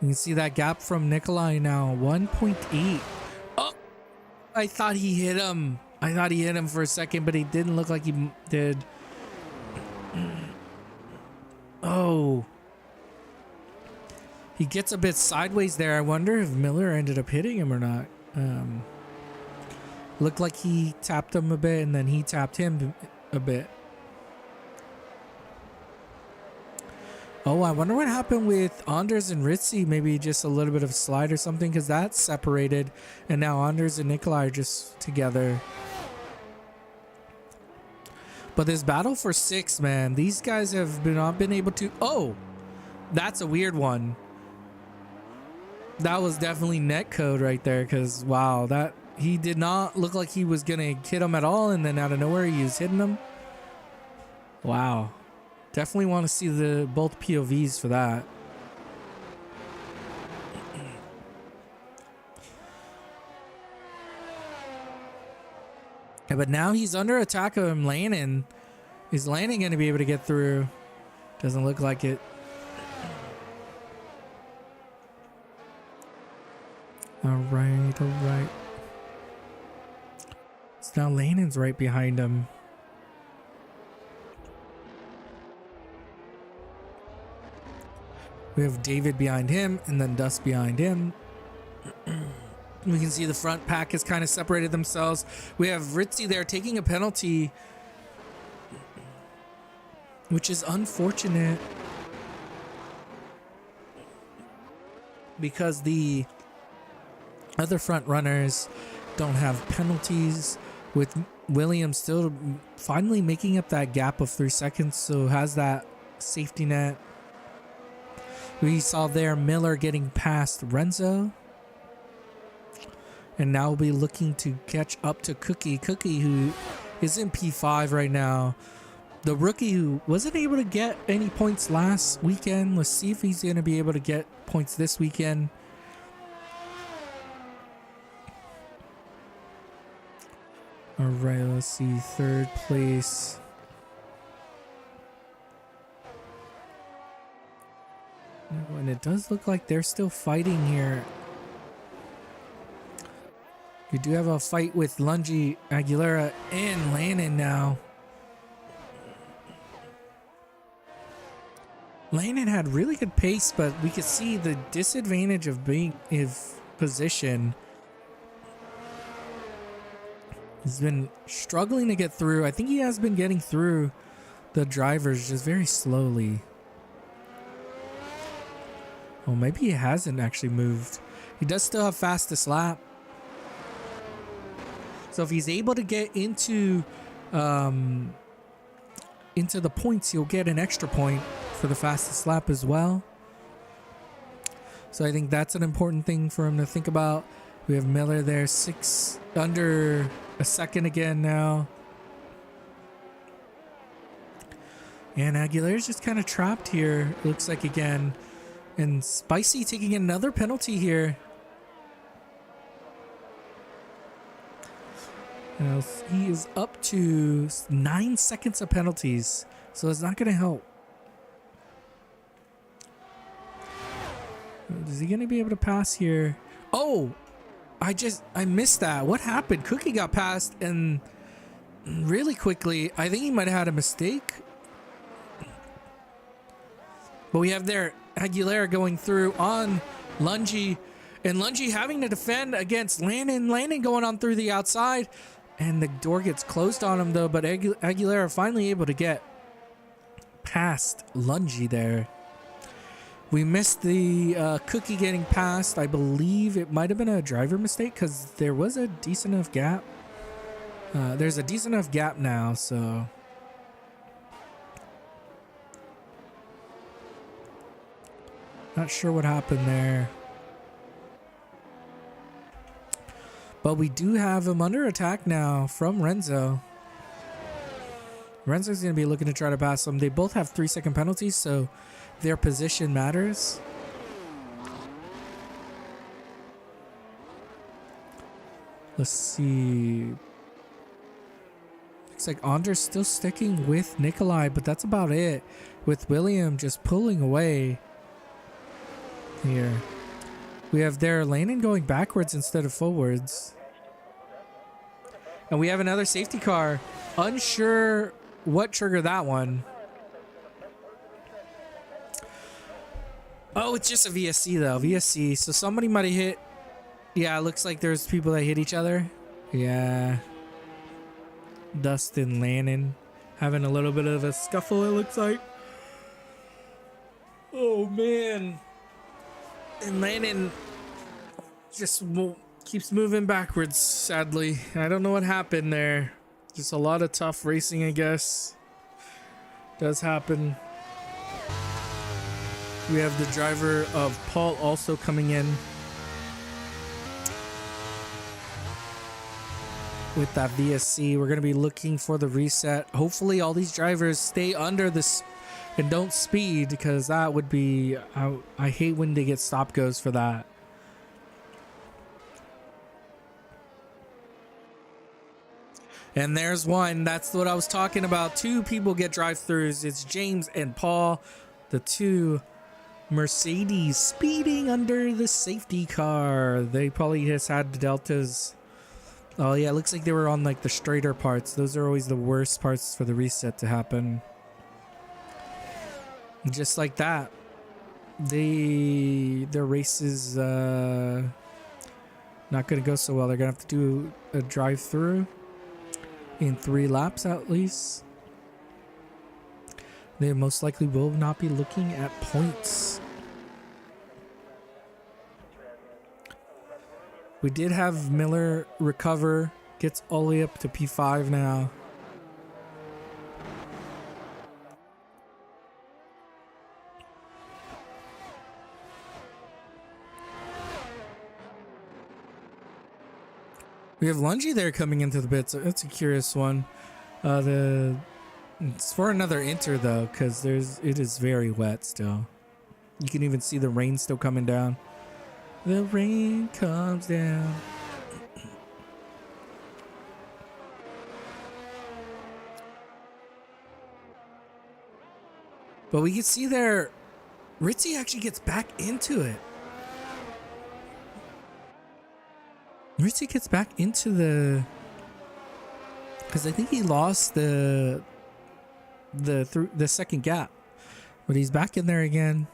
You can see that gap from Nikolai now, 1.8. Oh, I thought he hit him. I thought he hit him for a second, but he didn't look like he did. Oh. He gets a bit sideways there. I wonder if Miller ended up hitting him or not. Looked like he tapped him a bit and then he tapped him a bit. Oh, I wonder what happened with Anders and Ritzy. Maybe just a little bit of slide or something, because that's separated. And now Anders and Nikolai are just together. But this battle for 6, man, these guys have not been able to... Oh, that's a weird one. That was definitely netcode right there, because, wow, that He did not look like he was going to hit him at all, and then out of nowhere he was hitting him. Wow. Definitely want to see the both POVs for that. Yeah, but now he's under attack of him landing. Is landing going to be able to get through? Doesn't look like it. All right. So now Landon's right behind him. We have David behind him and then Dust behind him. We can see the front pack has kind of separated themselves. We have Ritzy there taking a penalty, which is unfortunate because the other front runners don't have penalties, with Williams still finally making up that gap of 3 seconds, so has that safety net. We saw there Miller getting past Renzo. And now we'll be looking to catch up to Cookie. Cookie, who is in P5 right now. The rookie who wasn't able to get any points last weekend. Let's see if he's going to be able to get points this weekend. All right, let's see. 3rd place. And it does look like they're still fighting here. We do have a fight with Lungi, Aguilera, and Lannon now. Lannon had really good pace, but we could see the disadvantage of being in position. He's been struggling to get through. I think he has been getting through the drivers just very slowly. Oh, maybe he hasn't actually moved. He does still have fastest lap. So if he's able to get into the points, he'll get an extra point for the fastest lap as well. So I think that's an important thing for him to think about. We have Miller there, under a second again now. And Aguilera's just kind of trapped here, it looks like again. And Spicy taking another penalty here. Now, he is up to 9 seconds of penalties, so it's not going to help. Is he going to be able to pass here? Oh, I missed that. What happened? Cookie got past and really quickly. I think he might have had a mistake. But we have there Aguilera going through on Lungi, and Lungi having to defend against Landon. Landon going on through the outside. And the door gets closed on him though, but Aguilera finally able to get past Lungi there. We missed the Cookie getting past. I believe it might have been a driver mistake because there was a decent enough gap. There's a decent enough gap now, so. Not sure what happened there. But we do have him under attack now from Renzo. Renzo's going to be looking to try to pass him. They both have 3-second penalties, so their position matters. Let's see. Looks like Andre's still sticking with Nikolai, but that's about it. With William just pulling away here. We have there Landon going backwards instead of forwards. And we have another safety car. Unsure what triggered that one. Oh, it's just a VSC though. VSC. So somebody might have hit. Yeah, it looks like there's people that hit each other. Yeah. Dustin Landon having a little bit of a scuffle, it looks like. Oh, man. And Landon just keeps moving backwards, sadly. I don't know what happened there. Just a lot of tough racing, I guess. Does happen. We have the driver of Paul also coming in. with that VSC. We're going to be looking for the reset. Hopefully all these drivers stay under this and don't speed, because that would be, I hate when they get stop goes for that. And there's one. That's what I was talking about. Two people get drive-throughs. It's James and Paul, the two Mercedes speeding under the safety car. They probably just had the Deltas. Oh yeah, it looks like they were on like the straighter parts. Those are always the worst parts for the reset to happen. Just like that, their race is not gonna go so well. They're gonna have to do a drive-through in 3 laps at least. They most likely will not be looking at points. We did have Miller recover, gets all the way up to P5 now. We have Lungy there coming into the pits. That's a curious one. It's for another inter though, because it is very wet still. You can even see the rain still coming down. The rain comes down. But we can see there, Ritzy actually gets back into it. Ritzy gets back into the, because I think he lost the second gap, but he's back in there again.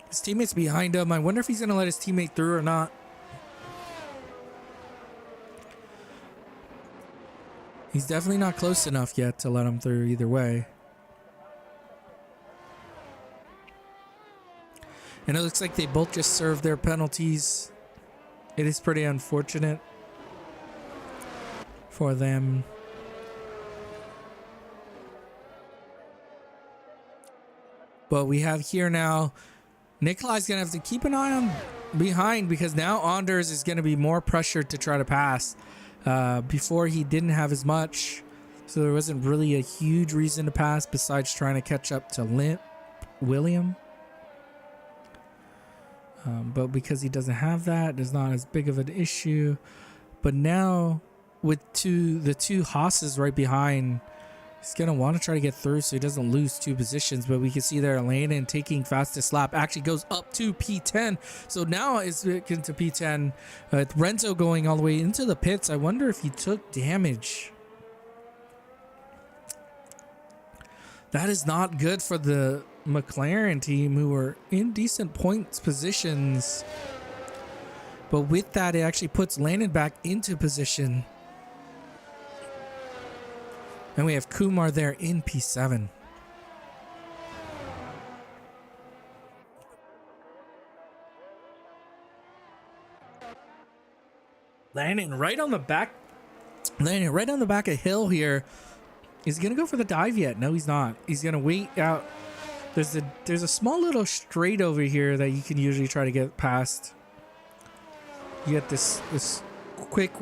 His teammate's behind him. I wonder if he's gonna let his teammate through or not. He's definitely not close enough yet to let him through either way. And it looks like they both just served their penalties. It is pretty unfortunate for them. But we have here now, Nikolai's going to have to keep an eye on behind, because now Anders is going to be more pressured to try to pass. Before he didn't have as much, so there wasn't really a huge reason to pass besides trying to catch up to William. But because he doesn't have that, it's not as big of an issue. But now with the two Haas's right behind, he's going to want to try to get through so he doesn't lose 2 positions. But we can see there Landon taking fastest lap actually goes up to P10. So now it's into P10. Renzo going all the way into the pits. I wonder if he took damage. That is not good for the McLaren team, who were in decent points positions. But with that, it actually puts Landon back into position. And we have Kumar there in P7. Landon right on the back of Hill here. Is he gonna go for the dive yet? No, he's not. He's gonna wait out. There's a small little straight over here that you can usually try to get past. You get this quick,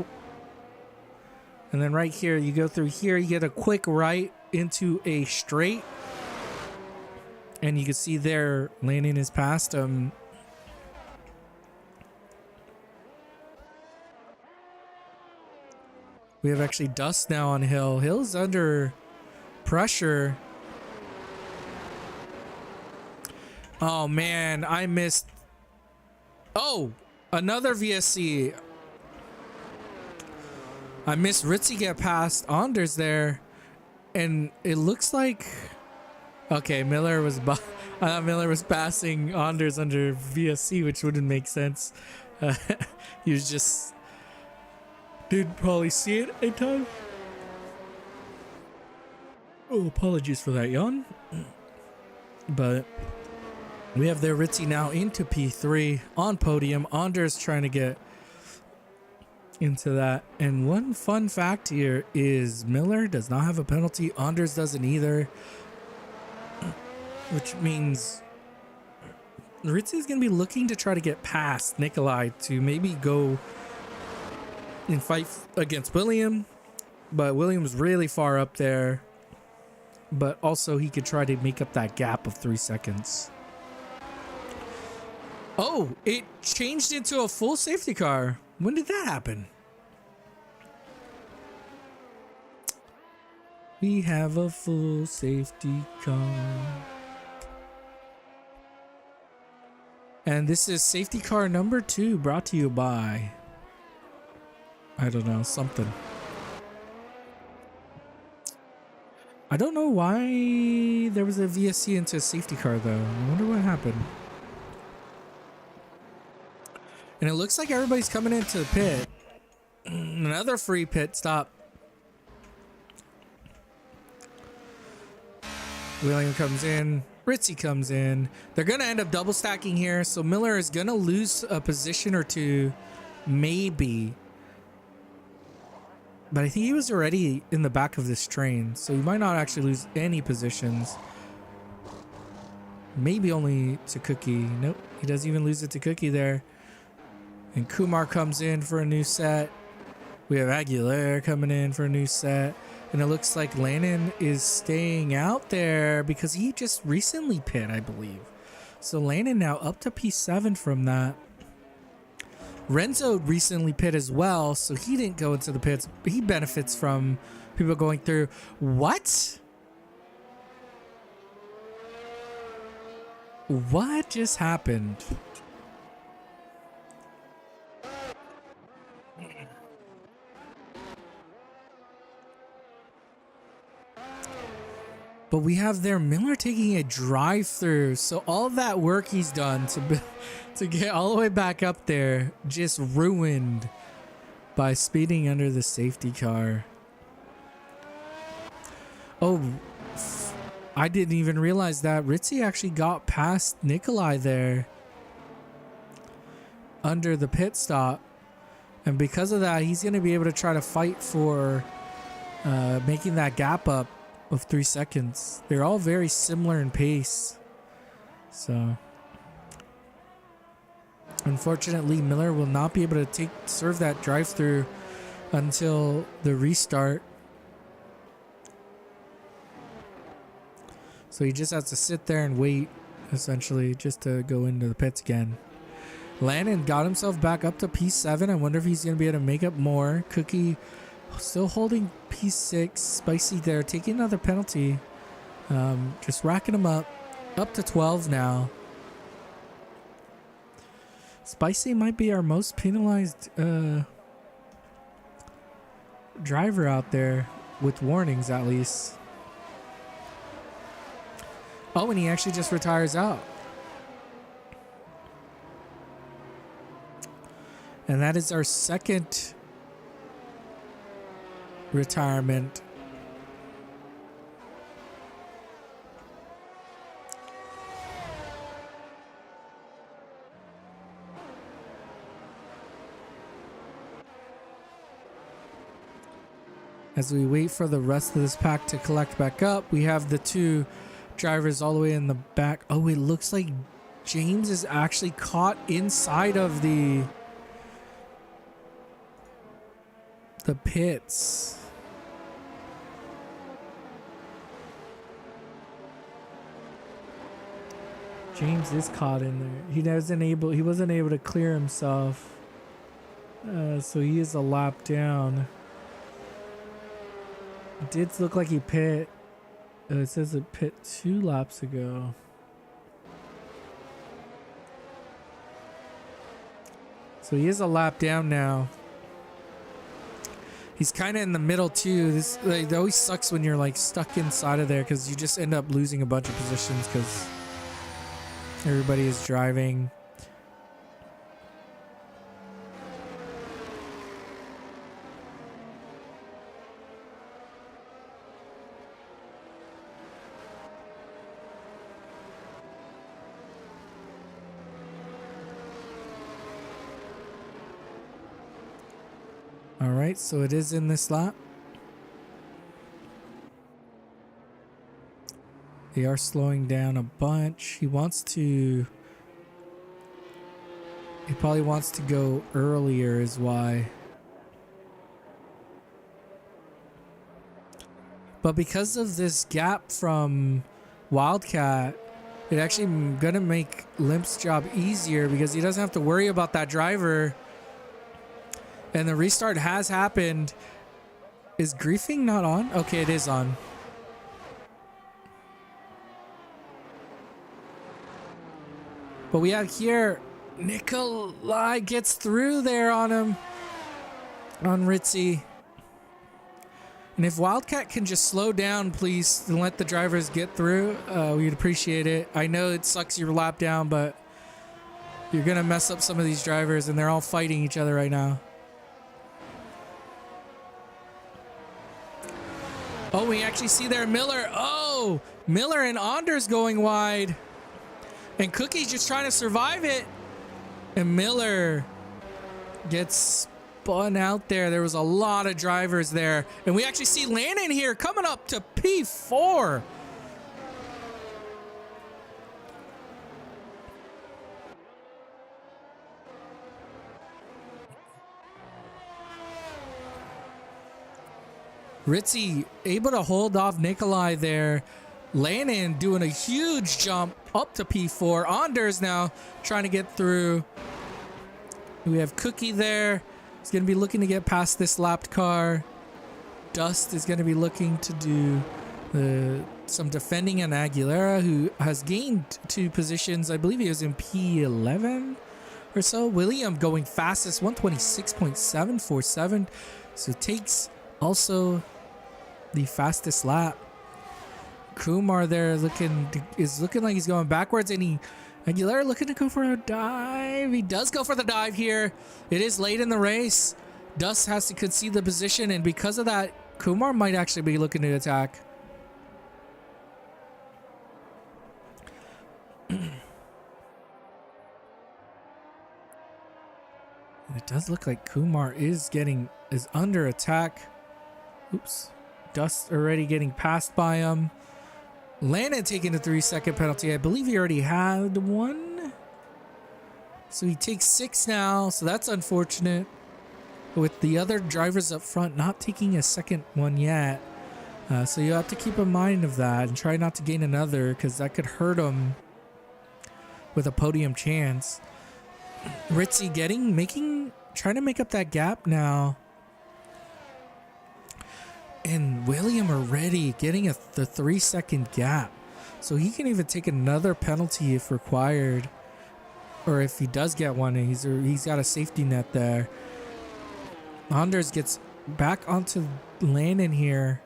and then right here you go through here. You get a quick right into a straight, and you can see there Landon is past him. We have actually dust now on Hill. Hill's under pressure. Oh man, I missed. Oh, another VSC. I missed Ritzy get past Anders there, and it looks like, okay, Miller was passing Anders under VSC, which wouldn't make sense. He was just didn't probably see it in time. Oh, apologies for that yawn. But we have their Ritzy now into P3 on podium. Anders trying to get into that. And one fun fact here is Miller does not have a penalty. Anders doesn't either. Which means Ritzy is going to be looking to try to get past Nikolai to maybe go and fight against William, but William's really far up there. But also he could try to make up that gap of 3 seconds. Oh, it changed into a full safety car. When did that happen? We have a full safety car. And this is safety car number 2, brought to you by, I don't know, something. I don't know why there was a VSC into a safety car though. I wonder what happened. And it looks like everybody's coming into the pit. Another free pit stop. William comes in. Ritzy comes in. They're going to end up double stacking here. So Miller is going to lose a position or two. Maybe. But I think he was already in the back of this train. So he might not actually lose any positions. Maybe only to Cookie. Nope. He doesn't even lose it to Cookie there. And Kumar comes in for a new set. We have Aguilera coming in for a new set. And it looks like Lannon is staying out there because he just recently pit, I believe. So Lannon now up to P7 from that. Renzo recently pit as well, so he didn't go into the pits. He benefits from people going through. What? What just happened? But we have there Miller taking a drive-through. So all of that work he's done to get all the way back up there just ruined by speeding under the safety car. Oh, I didn't even realize that Ritzy actually got past Nikolai there under the pit stop. And because of that, he's going to be able to try to fight for making that gap up of 3 seconds. They're all very similar in pace. So unfortunately, Miller will not be able to serve that drive-through until the restart. So he just has to sit there and wait, essentially, just to go into the pits again. Lannon got himself back up to P7. I wonder if he's going to be able to make up more. Cookie still holding P6. Spicy there, taking another penalty. Just racking him up to 12 now. Spicy might be our most penalized driver out there, with warnings at least. Oh, and he actually just retires out. And that is our second retirement. As we wait for the rest of this pack to collect back up, we have the two drivers all the way in the back. Oh, it looks like James is actually caught inside of the pits. James is caught in there. He wasn't able to clear himself. So he is a lap down. It did look like he pit. It says it pit 2 laps ago. So he is a lap down now. He's kind of in the middle too. This it always sucks when you're like stuck inside of there because you just end up losing a bunch of positions because everybody is driving. All right, so it is in this lap. They are slowing down a bunch. He probably wants to go earlier is why. But because of this gap from Wildcat, it actually gonna make Limp's job easier because he doesn't have to worry about that driver. And the restart has happened. Is griefing not on? Okay, it is on. But we have here, Nikolai gets through there on him, on Ritzy. And if Wildcat can just slow down, please, and let the drivers get through, we'd appreciate it. I know it sucks your lap down, but you're going to mess up some of these drivers, and they're all fighting each other right now. Oh, we actually see there Miller. Oh, Miller and Anders going wide. And Cookie's just trying to survive it. And Miller gets spun out there. There was a lot of drivers there. And we actually see Landon here coming up to P4. Ritzy able to hold off Nikolai there. Landon doing a huge jump up to P4. Anders now trying to get through. We have Cookie there. He's going to be looking to get past this lapped car. Dust is going to be looking to do some defending on Aguilera, who has gained 2 positions. I believe he was in P11 or so. William going fastest, 126.747. So takes also the fastest lap. Kumar there is looking like he's going backwards, and Aguilera looking to go for a dive. He does go for the dive here. It is late in the race. Dust has to concede the position, and because of that, Kumar might actually be looking to attack. It does look like Kumar is under attack. Oops. Dust already getting passed by him. Landon taking a 3-second penalty. I believe he already had one. So he takes 6 now. So that's unfortunate. With the other drivers up front not taking a second one yet. So you have to keep in mind of that and try not to gain another, because that could hurt him with a podium chance. Ritzy trying to make up that gap now. And William already getting the 3-second gap. So he can even take another penalty if required. Or if he does get one, he's got a safety net there. Anders gets back onto Landon here.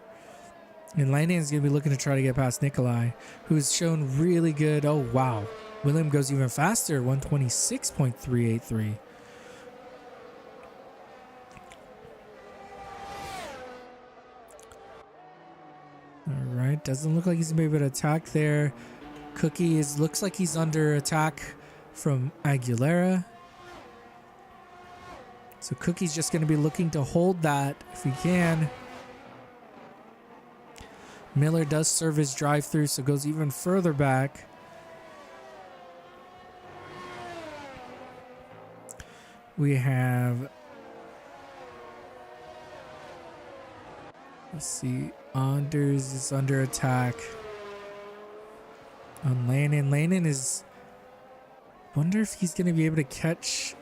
And Landon's going to be looking to try to get past Nikolai, who's shown really good. Oh, wow. William goes even faster, 126.383. All right, doesn't look like he's gonna be able to attack there. Cookie looks like he's under attack from Aguilera. So Cookie's just gonna be looking to hold that if he can. Miller does serve his drive-through, so goes even further back. We have, let's see, Anders is under attack on Landon. Landon is, wonder if he's going to be able to catch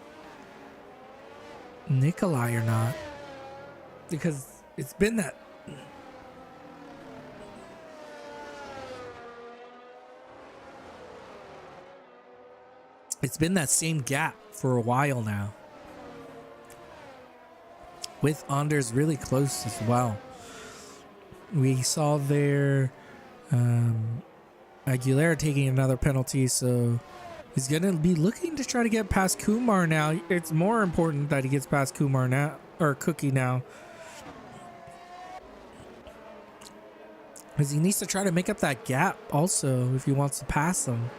Nikolai or not, because it's been that same gap for a while now, with Anders really close as well. We saw there Aguilera taking another penalty, so he's going to be looking to try to get past Kumar now. It's more important that he gets past Kumar now, or Cookie now, because he needs to try to make up that gap also if he wants to pass him.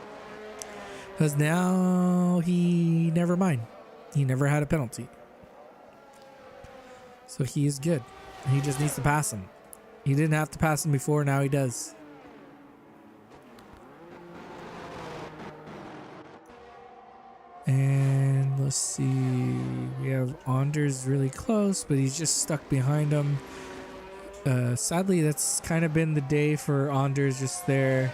Because now never mind. He never had a penalty. So he is good. He just needs to pass him. He didn't have to pass him before, now he does. And let's see. We have Anders really close, but he's just stuck behind him. Sadly, that's kind of been the day for Anders just there.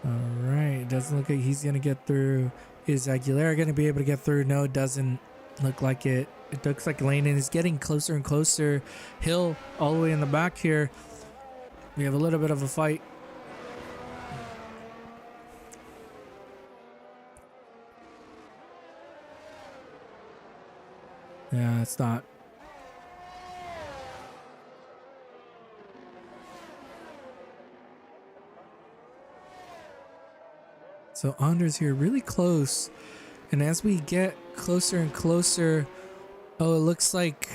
Alright, doesn't look like he's going to get through. Is Aguilera going to be able to get through? No, it doesn't look like it. It looks like Landon is getting closer and closer. Hill all the way in the back here. We have a little bit of a fight. Yeah, it's not. So Anders here really close. And as we get closer and closer, oh, it looks like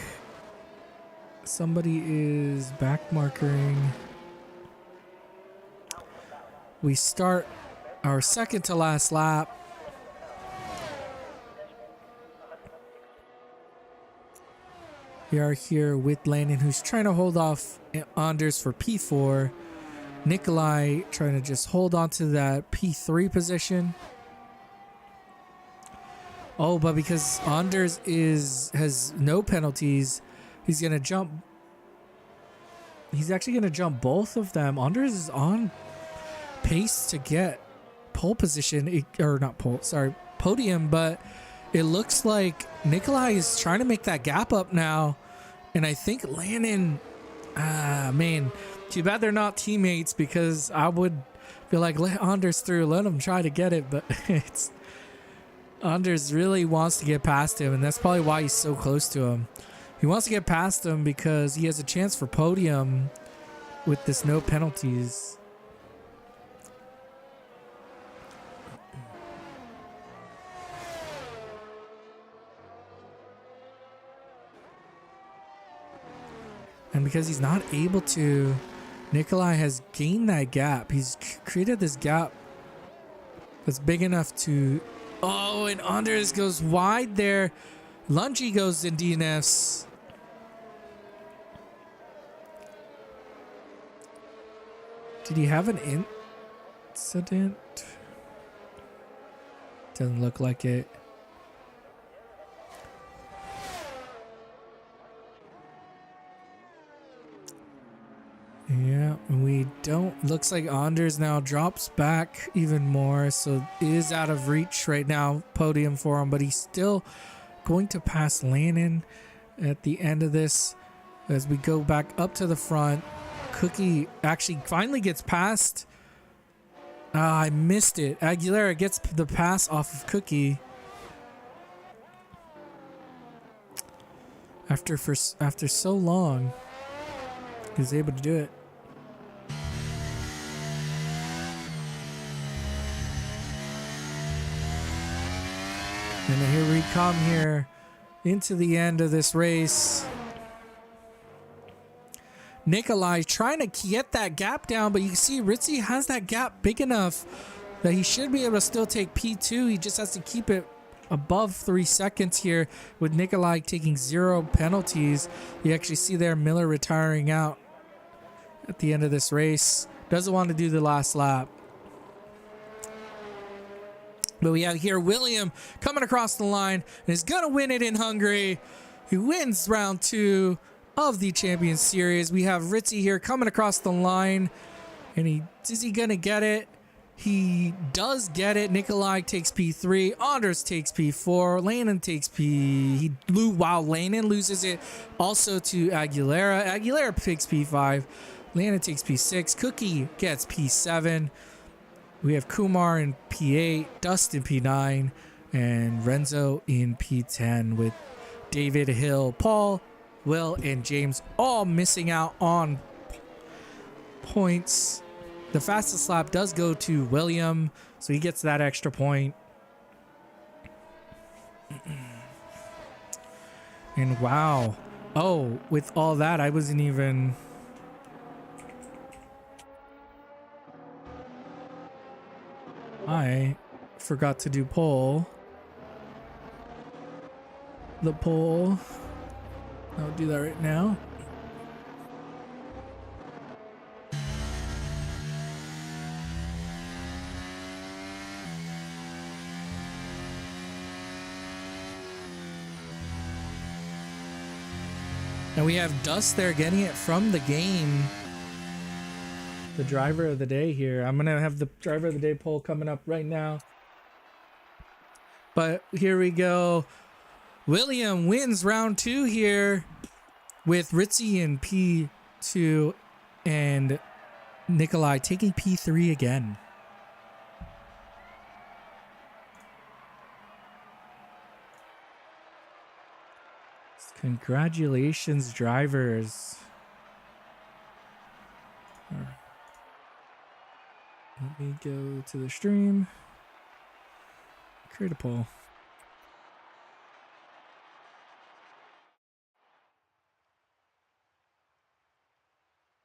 somebody is back markering. We start our second to last lap. We are here with Landon, who's trying to hold off Anders for P4. Nikolai trying to just hold on to that P3 position. Oh, but because Anders has no penalties, he's gonna jump. He's actually gonna jump both of them. Anders is on pace to get pole position, or not pole, sorry, podium, but it looks like Nikolai is trying to make that gap up now. And I think Landon, man, too bad they're not teammates, because I would feel like let Anders through, let him try to get it, but it's Anders really wants to get past him, and that's probably why he's so close to him. He wants to get past him because he has a chance for podium with this no penalties. And because he's not able to, Nikolai has gained that gap. He's created this gap that's big enough to... Oh, and Anders goes wide there. Lungy goes in DNFs. Did he have an incident? Doesn't look like it. Yeah, we don't. Looks like Anders now drops back even more, so is out of reach right now, podium for him, but he's still going to pass Landon at the end of this as we go back up to the front. Cookie actually finally gets past. I missed it. Aguilera gets the pass off of Cookie. After so long, he was able to do it. And here we come here into the end of this race. Nikolai trying to get that gap down, but you can see Ritzy has that gap big enough that he should be able to still take P2. He just has to keep it above 3 seconds here, with Nikolai taking 0 penalties. You actually see there Miller retiring out at the end of this race. Doesn't want to do the last lap. But we have here William coming across the line and is going to win it in Hungary. He wins round 2 of the Champions Series. We have Ritzy here coming across the line. And is he going to get it? He does get it. Nikolai takes P3. Anders takes P4. Landon takes P... Wow, Landon loses it also to Aguilera. Aguilera takes P5. Landon takes P6. Cookie gets P7. We have Kumar in P8, Dustin P9, and Renzo in P10, with David, Hill, Paul, Will, and James all missing out on points. The fastest lap does go to William, so he gets that extra point. And wow. Oh, with all that, I wasn't even... I forgot to do poll. The poll. I'll do that right now. And we have Dust there getting it from the game. The driver of the day here. I'm going to have the driver of the day poll coming up right now. But here we go. William wins round 2 here with Ritzy in P2 and Nikolai taking P3 again. Congratulations, drivers. Let me go to the stream. Create a poll.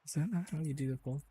Is that not how you do the poll?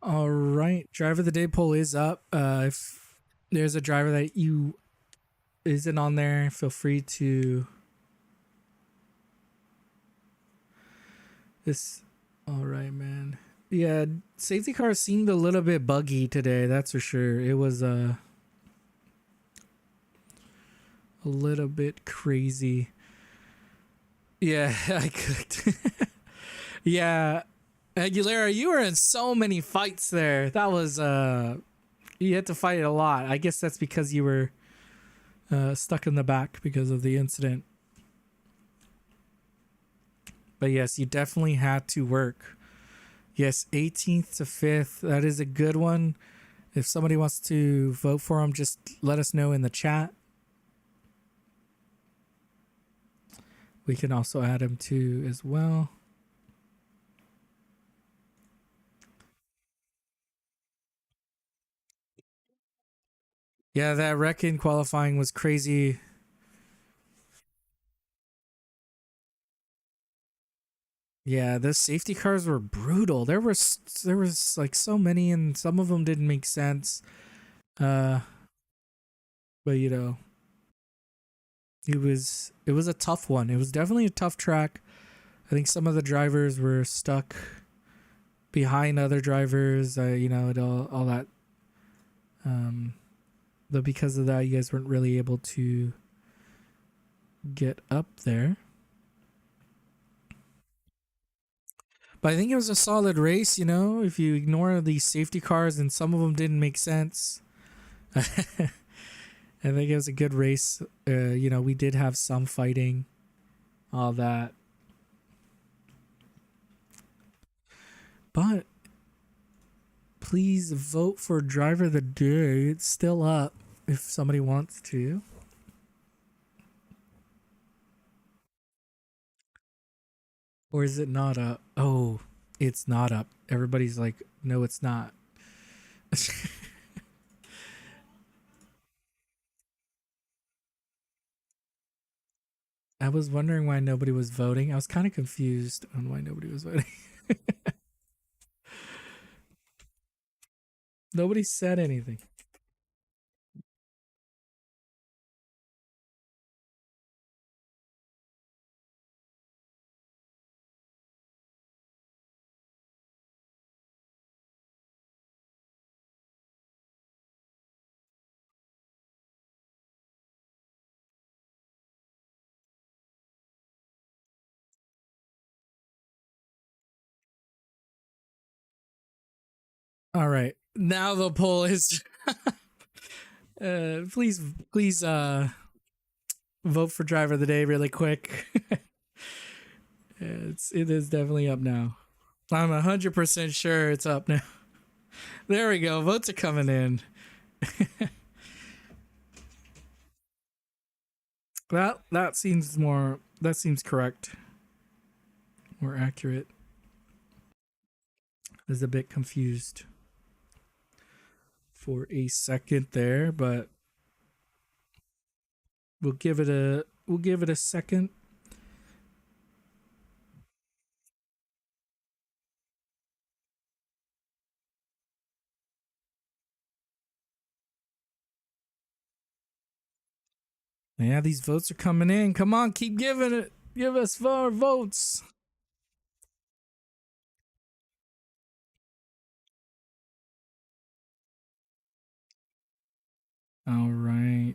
All right, driver of the day poll is up. If there's a driver that you isn't on there, feel free to this. All right, man. Yeah, safety car seemed a little bit buggy today. That's for sure. It was a little bit crazy. Yeah, I cooked. Yeah, Aguilera, you were in so many fights there. That was you had to fight a lot. I guess that's because you were stuck in the back because of the incident. But yes, you definitely had to work. Yes, 18th to 5th. That is a good one. If somebody wants to vote for him, just let us know in the chat. We can also add him too as well. Yeah, that Reckon qualifying was crazy. Yeah, the safety cars were brutal. There was like so many, and some of them didn't make sense. But you know, it was a tough one. It was definitely a tough track. I think some of the drivers were stuck behind other drivers. You know, it all that. But because of that, you guys weren't really able to get up there. But I think it was a solid race, you know, if you ignore these safety cars and some of them didn't make sense. I think it was a good race. You know, we did have some fighting, all that. But please vote for driver of the day. It's still up if somebody wants to. Or is it not up? Oh, it's not up. Everybody's like, no, it's not. I was wondering why nobody was voting. I was kind of confused on why nobody was voting. Nobody said anything. All right. Now the poll is please vote for driver of the day really quick. It is definitely up now. I'm 100% sure it's up now. There we go. Votes are coming in. That seems correct. More accurate. I was a bit confused for a second there, but We'll give it a second. Yeah, these votes are coming in. Come on, keep giving it. Give us more votes. All right.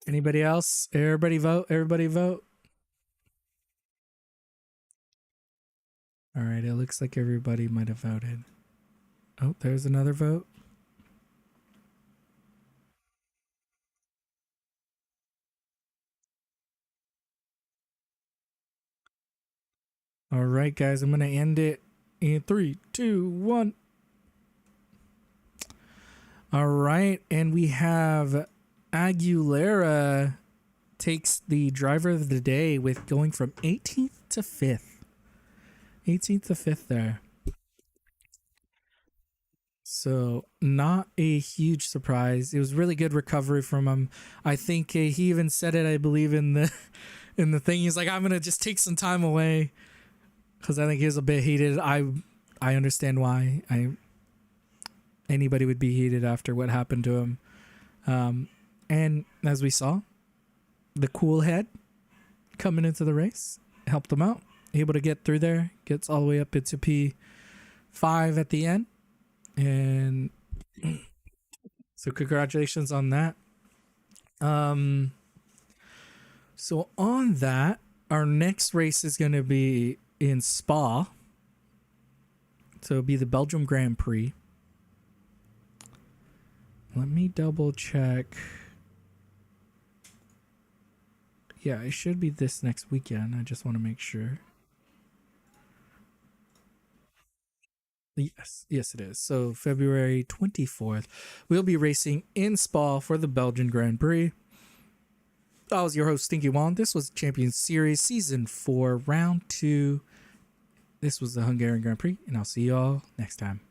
Anybody else? Everybody vote. Everybody vote. All right. It looks like everybody might have voted. Oh, there's another vote. All right, guys. I'm going to end it in 3, 2, 1. All right. And we have Aguilera takes the driver of the day with going from 18th to 5th. 18th to 5th there. So not a huge surprise. It was really good recovery from him. I think he even said it, I believe, in the in the thing. He's like, I'm gonna just take some time away because I think he was a bit heated. I understand why. Anybody would be heated after what happened to him. And as we saw, the cool head coming into the race helped him out. Able to get through there, gets all the way up into P5 at the end. And so congratulations on that. So on that, our next race is going to be in Spa. So it'll be the Belgium Grand Prix. Let me double check. Yeah, it should be this next weekend. I just want to make sure. Yes, it is. So February 24th, we'll be racing in Spa for the Belgian Grand Prix. I was your host, Stinky Juan. This was Champions Series Season 4, Round 2. This was the Hungarian Grand Prix, and I'll see you all next time.